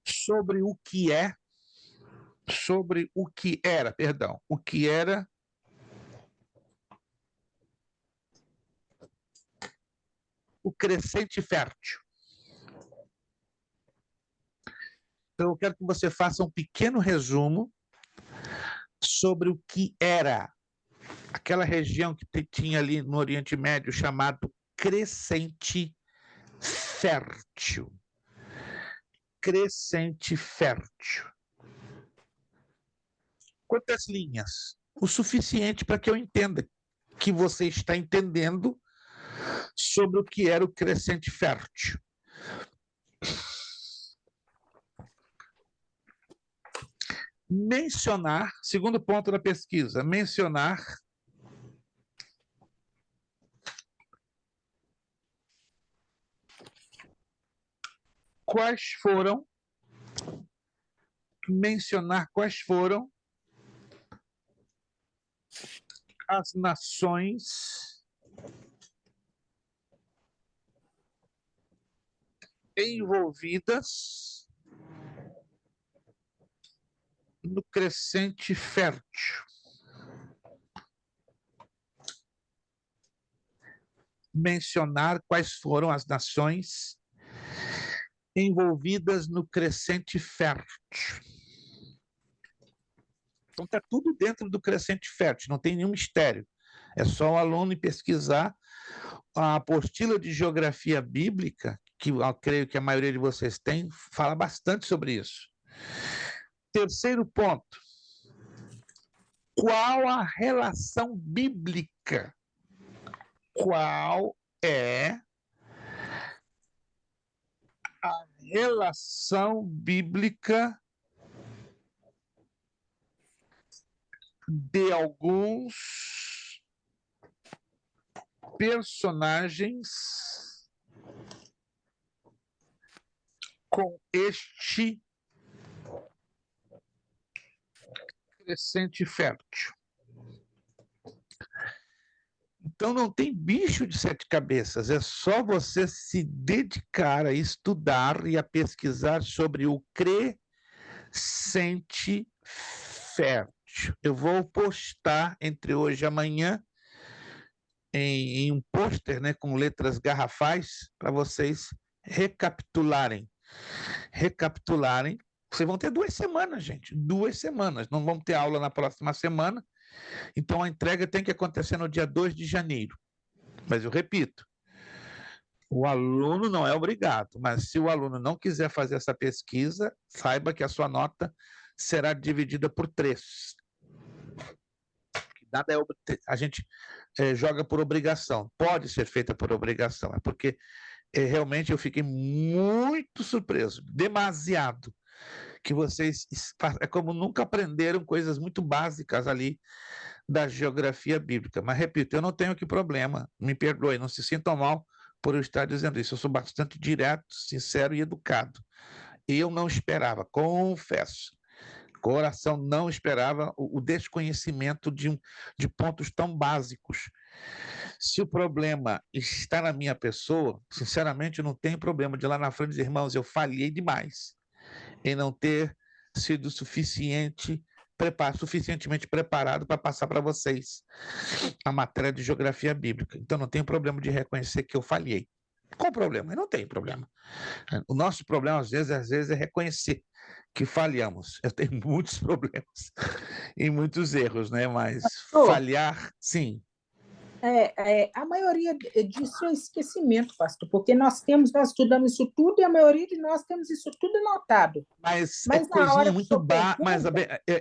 sobre o que era o crescente fértil. Então, eu quero que você faça um pequeno resumo sobre o que era aquela região que tinha ali no Oriente Médio chamado crescente fértil. Crescente fértil. Quantas linhas? O suficiente para que eu entenda que você está entendendo sobre o que era o crescente fértil. Mencionar, segundo ponto da pesquisa, mencionar quais foram as nações envolvidas no crescente fértil. Mencionar quais foram as nações envolvidas no crescente fértil. Então, está tudo dentro do crescente fértil, não tem nenhum mistério. É só o aluno ir pesquisar a apostila de geografia bíblica, que eu creio que a maioria de vocês tem, fala bastante sobre isso. Terceiro ponto. Qual a relação bíblica? Qual é a relação bíblica de alguns personagens com este crescente fértil? Então não tem bicho de 7 cabeças, é só você se dedicar a estudar e a pesquisar sobre o crescente fértil. Eu vou postar entre hoje e amanhã em um pôster, né, com letras garrafais para vocês recapitularem. Vocês vão ter 2 semanas, gente, 2 semanas. Não vamos ter aula na próxima semana. Então, a entrega tem que acontecer no dia 2 de janeiro. Mas eu repito, o aluno não é obrigado, mas se o aluno não quiser fazer essa pesquisa, saiba que a sua nota será dividida por 3. Nada é, a gente joga por obrigação. Pode ser feita por obrigação, é porque realmente eu fiquei muito surpreso, demasiado, que vocês, é como nunca aprenderam coisas muito básicas ali da geografia bíblica. Mas, repito, eu não tenho aqui problema, me perdoe, não se sintam mal por eu estar dizendo isso. Eu sou bastante direto, sincero e educado. Eu não esperava, confesso. Coração não esperava o desconhecimento de pontos tão básicos. Se o problema está na minha pessoa, sinceramente, eu não tenho problema de ir lá na frente dizer, irmãos, eu falhei demais em não ter sido suficientemente preparado para passar para vocês a matéria de geografia bíblica. Então, não tenho problema de reconhecer que eu falhei. Qual o problema? Não tem problema. O nosso problema, às vezes, é reconhecer que falhamos. Eu tenho muitos problemas e muitos erros, né? Mas falhar, sim. A maioria disso é esquecimento, pastor, porque nós estudamos isso tudo e a maioria de nós temos isso tudo anotado. Mas é coisinha muito básica. Mas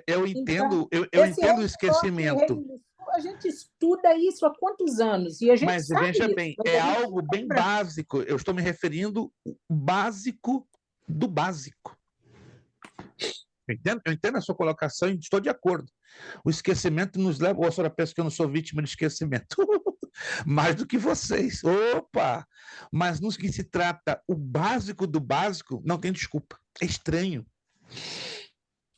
eu entendo, então, eu entendo o esquecimento. A gente estuda isso há quantos anos? E a gente mas sabe veja isso, bem, é algo bem básico. Eu estou me referindo ao básico do básico. Eu entendo a sua colocação e estou de acordo. O esquecimento nos leva... Ou a senhora pensa que eu não sou vítima de esquecimento? Mais do que vocês. Opa! Mas no que se trata o básico do básico, não tem desculpa. É estranho.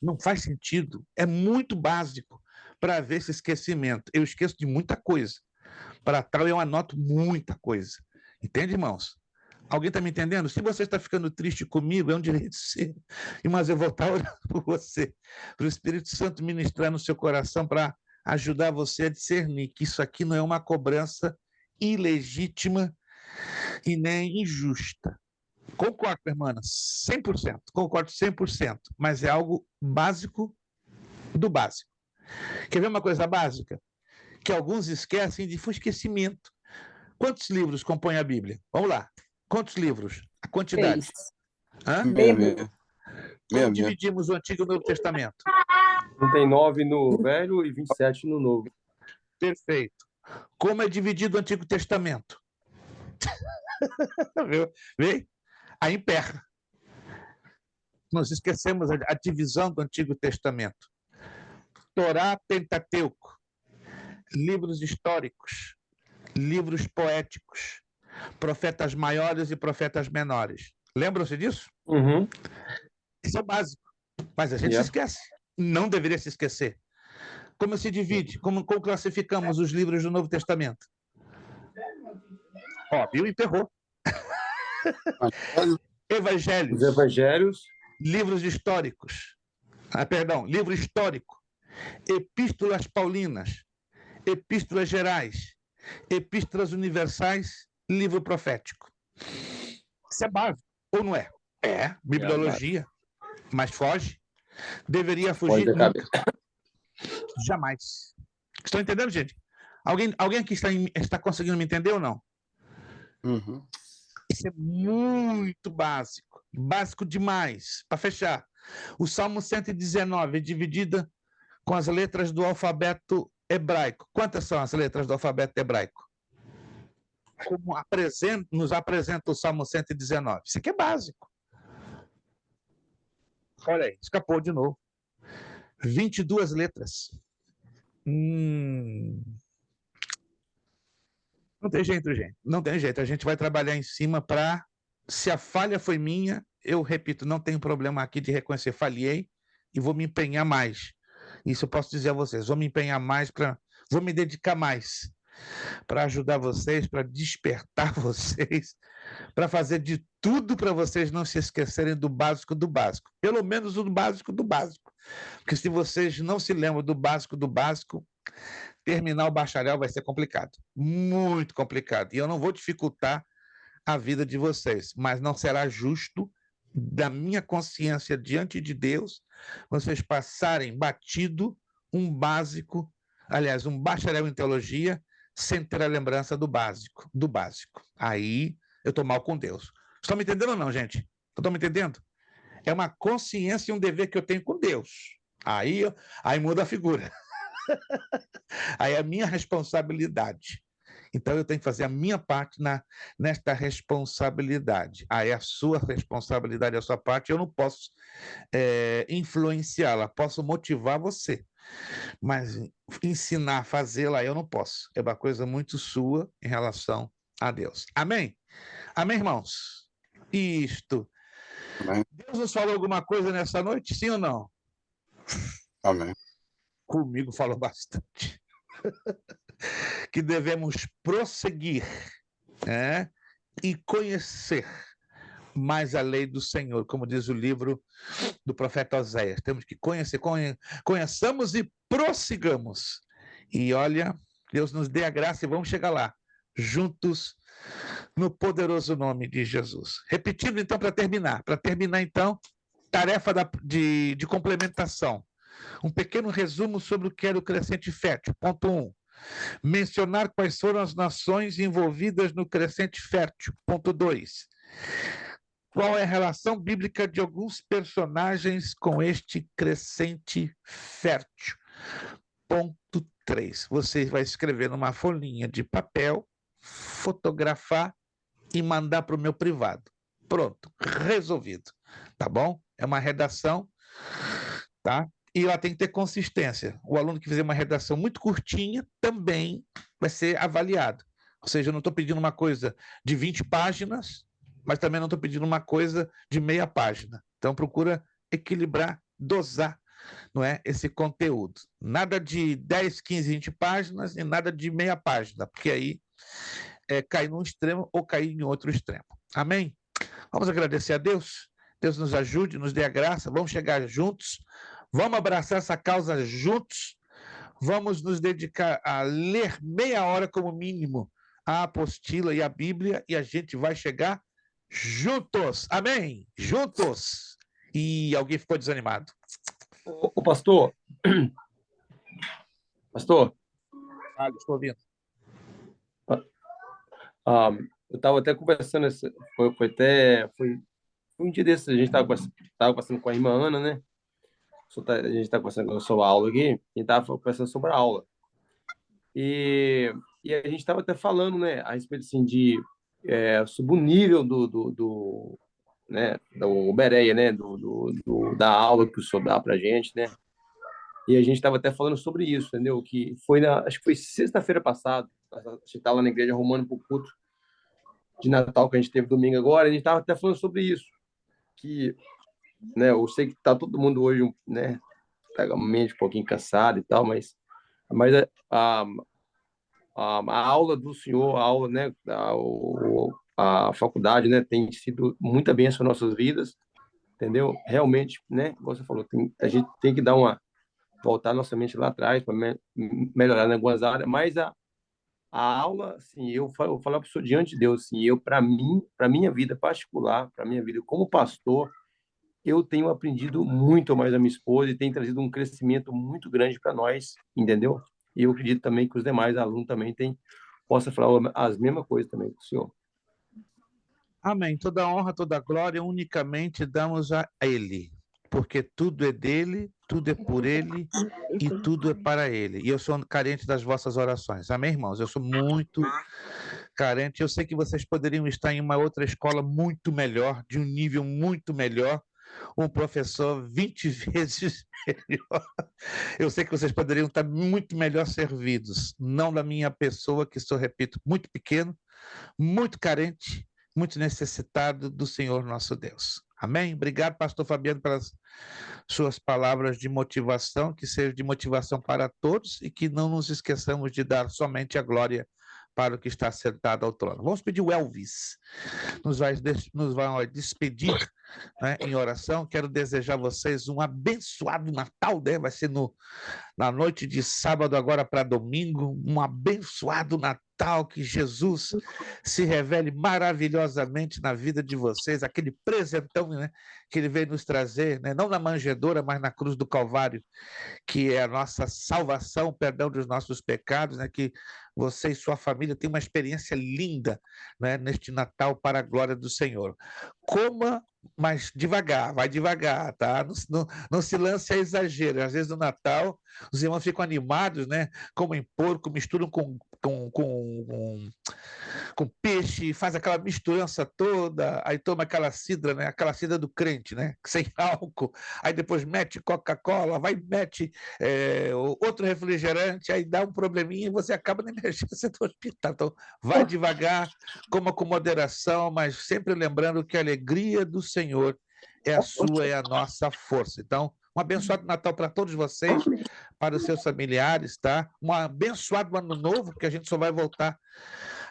Não faz sentido. É muito básico para haver esse esquecimento. Eu esqueço de muita coisa. Para tal, eu anoto muita coisa. Entende, irmãos? Alguém está me entendendo? Se você está ficando triste comigo, é um direito seu. Mas eu vou estar orando por você, para o Espírito Santo ministrar no seu coração para ajudar você a discernir que isso aqui não é uma cobrança ilegítima e nem injusta. Concordo, irmã, 100%. Concordo 100%. Mas é algo básico do básico. Quer ver uma coisa básica? Que alguns esquecem de esquecimento. Quantos livros compõem a Bíblia? Vamos lá. Quantos livros? A quantidade? 6. Como dividimos o Antigo e o Novo Testamento? 39 no Velho e 27 no Novo. Perfeito. Como é dividido o Antigo Testamento? Vê? Aí emperra. Nós esquecemos a divisão do Antigo Testamento. Torá, Pentateuco, livros históricos, livros poéticos, profetas maiores e profetas menores. Lembram-se disso? Uhum. Isso é básico, mas a gente se esquece. Não deveria se esquecer. Como se divide? Como classificamos os livros do Novo Testamento? Ó, viu? Emperrou. Evangelhos. Os evangelhos. Livros históricos. Livro histórico. Epístolas paulinas. Epístolas gerais. Epístolas universais. Livro profético. Isso é básico, ou não é? É, bibliologia. Mas foge. Deveria fugir nunca. Jamais. Estão entendendo, gente? Alguém aqui está conseguindo me entender ou não? Uhum. Isso é muito básico. Básico demais. Para fechar, o Salmo 119 é dividido com as letras do alfabeto hebraico. Quantas são as letras do alfabeto hebraico? Como nos apresenta o Salmo 119. Isso aqui é básico. Olha aí, escapou de novo. 22 letras. Não tem jeito, gente. Não tem jeito. A gente vai trabalhar em cima para... Se a falha foi minha, eu repito, não tenho problema aqui de reconhecer. Falhei e vou me empenhar mais. Isso eu posso dizer a vocês. Vou me empenhar mais vou me dedicar mais para ajudar vocês, para despertar vocês, para fazer de tudo para vocês não se esquecerem do básico do básico. Pelo menos do básico do básico. Porque se vocês não se lembram do básico, terminar o bacharel vai ser complicado. Muito complicado. E eu não vou dificultar a vida de vocês, mas não será justo da minha consciência diante de Deus vocês passarem batido um básico, aliás, um bacharel em teologia, sem ter a lembrança do básico, Aí eu estou mal com Deus. Estão me entendendo ou não, gente? Estão me entendendo? É uma consciência e um dever que eu tenho com Deus. Aí muda a figura. Aí é a minha responsabilidade. Então, eu tenho que fazer a minha parte nesta responsabilidade. Aí a sua responsabilidade, a sua parte, eu não posso influenciá-la, posso motivar você. Mas ensinar a fazê-la, eu não posso. É uma coisa muito sua em relação a Deus. Amém? Amém, irmãos? Isto. Amém. Deus nos falou alguma coisa nessa noite, sim ou não? Amém. Comigo falou bastante. Que devemos prosseguir e conhecer mais a lei do Senhor, como diz o livro do profeta Oséias. Temos que conheçamos e prossigamos. E olha, Deus nos dê a graça e vamos chegar lá, juntos, no poderoso nome de Jesus. Repetindo, então, para terminar, então, tarefa de complementação. Um pequeno resumo sobre o que era o crescente fértil. Ponto 1. Mencionar quais foram as nações envolvidas no crescente fértil. Ponto 2. Qual é a relação bíblica de alguns personagens com este crescente fértil? Ponto 3. Você vai escrever numa folhinha de papel, fotografar e mandar para o meu privado. Pronto, resolvido. Tá bom? É uma redação, tá? E ela tem que ter consistência. O aluno que fizer uma redação muito curtinha também vai ser avaliado. Ou seja, eu não estou pedindo uma coisa de 20 páginas, mas também não estou pedindo uma coisa de meia página. Então, procura equilibrar, dosar, não é, esse conteúdo. Nada de 10, 15, 20 páginas e nada de meia página, porque aí cair num extremo ou cair em outro extremo. Amém? Vamos agradecer a Deus. Deus nos ajude, nos dê a graça. Vamos chegar juntos. Vamos abraçar essa causa juntos. Vamos nos dedicar a ler meia hora como mínimo a apostila e a Bíblia e a gente vai chegar juntos. Amém? Juntos. E alguém ficou desanimado. Ô, pastor. Pastor. Estou ouvindo. Eu estava até conversando, foi um dia desses, a gente estava conversando com a irmã Ana, né? A gente está conversando sobre a aula aqui, e estava conversando sobre a aula. E a gente estava até falando, né, a respeito assim, sobre o nível do Bereia, né, da aula que o senhor dá para a gente, né? E a gente estava até falando sobre isso, entendeu? Que acho que foi sexta-feira passada, a gente estava lá na igreja arrumando para o culto de Natal que a gente teve domingo agora, a gente estava até falando sobre isso, que, né, eu sei que tá todo mundo hoje, né, tá a mente um pouquinho cansada e tal, mas a aula do senhor, a aula, né, a faculdade, né, tem sido muita bênção em nossas vidas, entendeu? Realmente, né, como você falou, a gente tem que voltar nossa mente lá atrás para melhorar em algumas áreas, mas a aula, assim, eu falo para o senhor diante de Deus, assim, para minha vida particular, para minha vida como pastor, eu tenho aprendido muito mais da minha esposa e tem trazido um crescimento muito grande para nós, entendeu? E eu acredito também que os demais alunos também possam falar as mesmas coisas também com o senhor. Amém. Toda honra, toda glória unicamente damos a Ele, porque tudo é dele, tudo é por Ele e tudo é para Ele. E eu sou carente das vossas orações. Amém, irmãos? Eu sou muito carente. Eu sei que vocês poderiam estar em uma outra escola muito melhor, de um nível muito melhor, um professor 20 vezes melhor. Eu sei que vocês poderiam estar muito melhor servidos, não da minha pessoa, que sou, repito, muito pequeno, muito carente, muito necessitado do Senhor nosso Deus. Amém? Obrigado, pastor Fabiano, pelas suas palavras de motivação, que seja de motivação para todos e que não nos esqueçamos de dar somente a glória para o que está sentado ao trono. Vamos pedir o Elvis, nos vai despedir, né, em oração. Quero desejar a vocês um abençoado Natal, né? Vai ser na noite de sábado agora para domingo, um abençoado Natal, que Jesus se revele maravilhosamente na vida de vocês, aquele presentão, né, que ele veio nos trazer, né, não na manjedoura, mas na cruz do Calvário, que é a nossa salvação, perdão dos nossos pecados, né, que você e sua família tenham uma experiência linda, né, neste Natal para a glória do Senhor. Coma, mas devagar, vai devagar, tá? Não se lance a exagero. Às vezes no Natal os irmãos ficam animados, né? Comem porco, misturam com peixe, faz aquela misturança toda, aí toma aquela cidra, né? Aquela cidra do crente, né? Sem álcool, aí depois mete Coca-Cola, vai mete outro refrigerante, aí dá um probleminha e você acaba na emergência do hospital. Então, vai devagar, coma com moderação, mas sempre lembrando que a alegria do Senhor é a nossa força. Então, um abençoado Natal para todos vocês, para os seus familiares, tá? Um abençoado Ano Novo, que a gente só vai voltar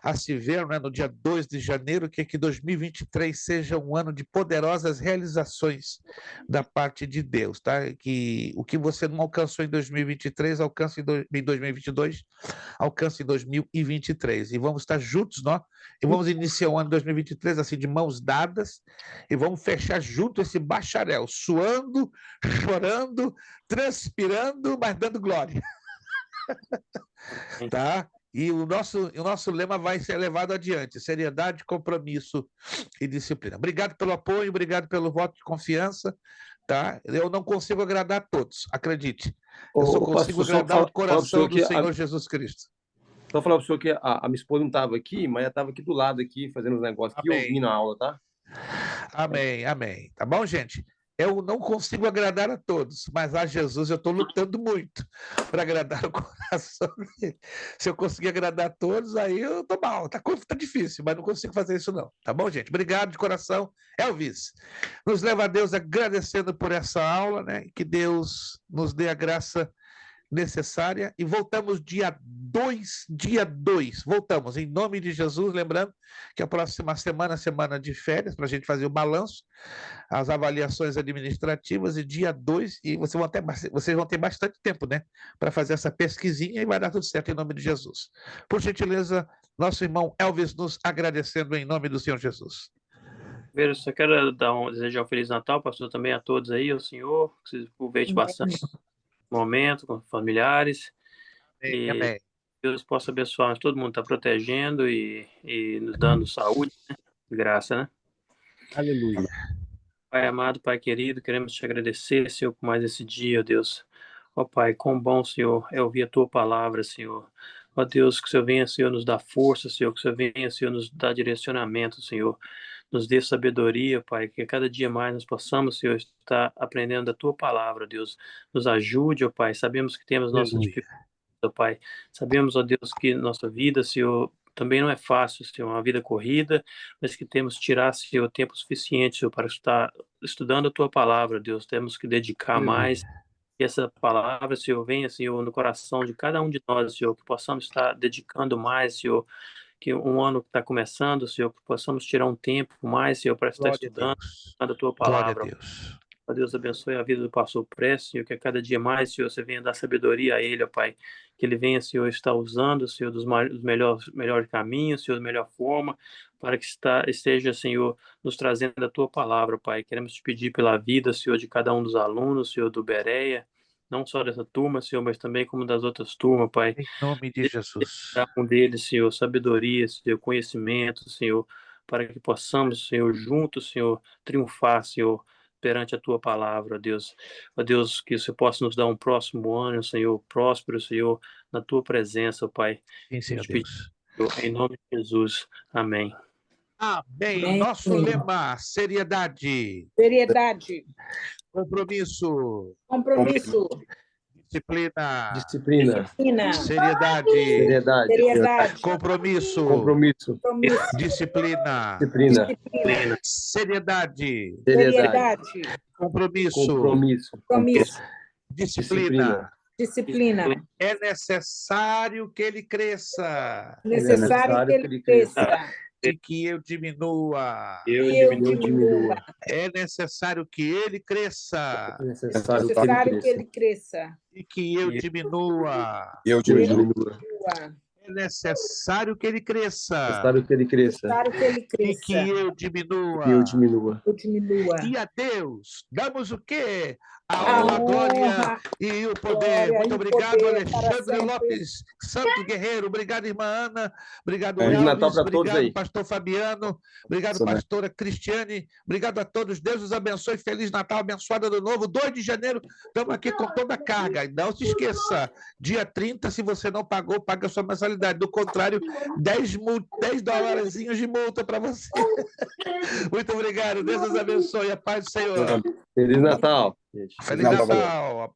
a se ver, né, no dia 2 de janeiro, que 2023 seja um ano de poderosas realizações da parte de Deus, tá? Que o que você não alcançou em 2023, alcance em 2022, alcance em 2023. E vamos estar juntos, nós, e vamos iniciar o ano 2023 assim, de mãos dadas, e vamos fechar junto esse bacharel, suando, chorando, transpirando, mas dando glória. Tá? E o nosso lema vai ser levado adiante: seriedade, compromisso e disciplina. Obrigado pelo apoio, obrigado pelo voto de confiança. Tá? Eu não consigo agradar a todos, acredite. Eu só consigo agradar o coração do Senhor Jesus Cristo. Só falar para o senhor que a minha esposa não estava aqui, mas ela estava aqui do lado, aqui, fazendo os negócios aqui, ouvindo a aula, tá? Amém, amém. Tá bom, gente? Eu não consigo agradar a todos, mas a Jesus eu estou lutando muito para agradar o coração dele. Se eu conseguir agradar a todos, aí eu estou mal. Tá difícil, mas não consigo fazer isso não. Tá bom, gente? Obrigado de coração. Elvis, nos leva a Deus agradecendo por essa aula, né? Que Deus nos dê a graça necessária, e voltamos dia 2, voltamos em nome de Jesus, lembrando que a próxima semana de férias, para a gente fazer o balanço, as avaliações administrativas, e dia 2, e vocês vão ter bastante tempo, né, para fazer essa pesquisinha, e vai dar tudo certo em nome de Jesus. Por gentileza, nosso irmão Elvis nos agradecendo em nome do Senhor Jesus. Primeiro, só quero desejar um Feliz Natal, pastor, também a todos aí, ao senhor, que vocês aproveitem bastante momento com familiares. Amém. Deus possa abençoar, todo mundo está protegendo e nos dando saúde, né? Graça, né? Aleluia. Pai amado, Pai querido, queremos te agradecer, Senhor, por mais esse dia, Deus. Ó Pai, quão bom, Senhor, é ouvir a tua palavra, Senhor. Ó Deus, que o Senhor venha, Senhor, nos dar força, Senhor, que o Senhor venha, Senhor, nos dar direcionamento, Senhor. Nos dê sabedoria, Pai, que cada dia mais nós possamos, Senhor, estar aprendendo da tua palavra, Deus. Nos ajude, ó Pai. Sabemos que temos nossas dificuldades, ó Pai. Sabemos, ó Deus, que nossa vida, Senhor, também não é fácil, Senhor, uma vida corrida, mas que temos que tirar, Senhor, tempo suficiente, Senhor, para estar estudando a tua palavra, Deus. Temos que dedicar mais. Que essa palavra, Senhor, venha, Senhor, no coração de cada um de nós, Senhor, que possamos estar dedicando mais, Senhor, que um ano que está começando, Senhor, que possamos tirar um tempo mais, Senhor, para estar estudando a tua palavra. Glória a Deus. Ó Deus, abençoe a vida do pastor Prestes, Senhor, que a cada dia mais, Senhor, você venha dar sabedoria a ele, ó Pai, que ele venha, Senhor, estar usando, Senhor, dos melhores caminhos, Senhor, da melhor forma, para que esteja, Senhor, nos trazendo a tua palavra, Pai. Queremos te pedir pela vida, Senhor, de cada um dos alunos, Senhor, do Bereia, não só dessa turma, Senhor, mas também como das outras turmas, Pai. Em nome de Jesus. Dá um deles, Senhor, sabedoria, Senhor, conhecimento, Senhor, para que possamos, Senhor, juntos, Senhor, triunfar, Senhor, perante a Tua palavra, Deus. Ó Deus, que você possa nos dar um próximo ano, Senhor, próspero, Senhor, na Tua presença, Pai. Sim, Senhor Nos pedimos, Deus. Senhor, em nome de Jesus. Amém. Amém. Amém. Nosso lema, seriedade, Seriedade, compromisso, compromisso, disciplina, Disciplina, disciplina, seriedade, seriedade, seriedade, compromisso, compromisso, compromisso, disciplina, disciplina, disciplina, seriedade, seriedade, seriedade, compromisso, compromisso, compromisso, disciplina. disciplina. É necessário que ele cresça Necessário que ele cresça e que eu diminua. Eu e eu diminua. diminua. É necessário que ele cresça É necessário que Necessário ele que ele cresça e que eu diminua. Eu e eu diminuo. diminua. É necessário que ele cresça necessário que ele cresça Necessário que ele e cresça que eu e eu diminua. diminua. eu diminua. E a Deus damos o quê? A A honra, a glória honra, e o poder. glória Muito e obrigado, poder para Alexandre sempre. Lopes Santos Guerreiro. Obrigado, irmã Ana. Obrigado, Feliz Natal Elvis. para todos Obrigado, aí. pastor Fabiano. Obrigado, Isso, né? pastora Cristiane. Obrigado a todos. Deus os abençoe. Feliz Natal, abençoado ano novo. 2 de janeiro, estamos aqui com toda a carga. Não se esqueça, dia 30, se você não pagou, paga a sua mensalidade. Do contrário, 10 dólarzinhos de multa para você. Muito obrigado. Deus os abençoe. A paz do Senhor. Feliz Natal, gente. Feliz Natal, valeu. Natal.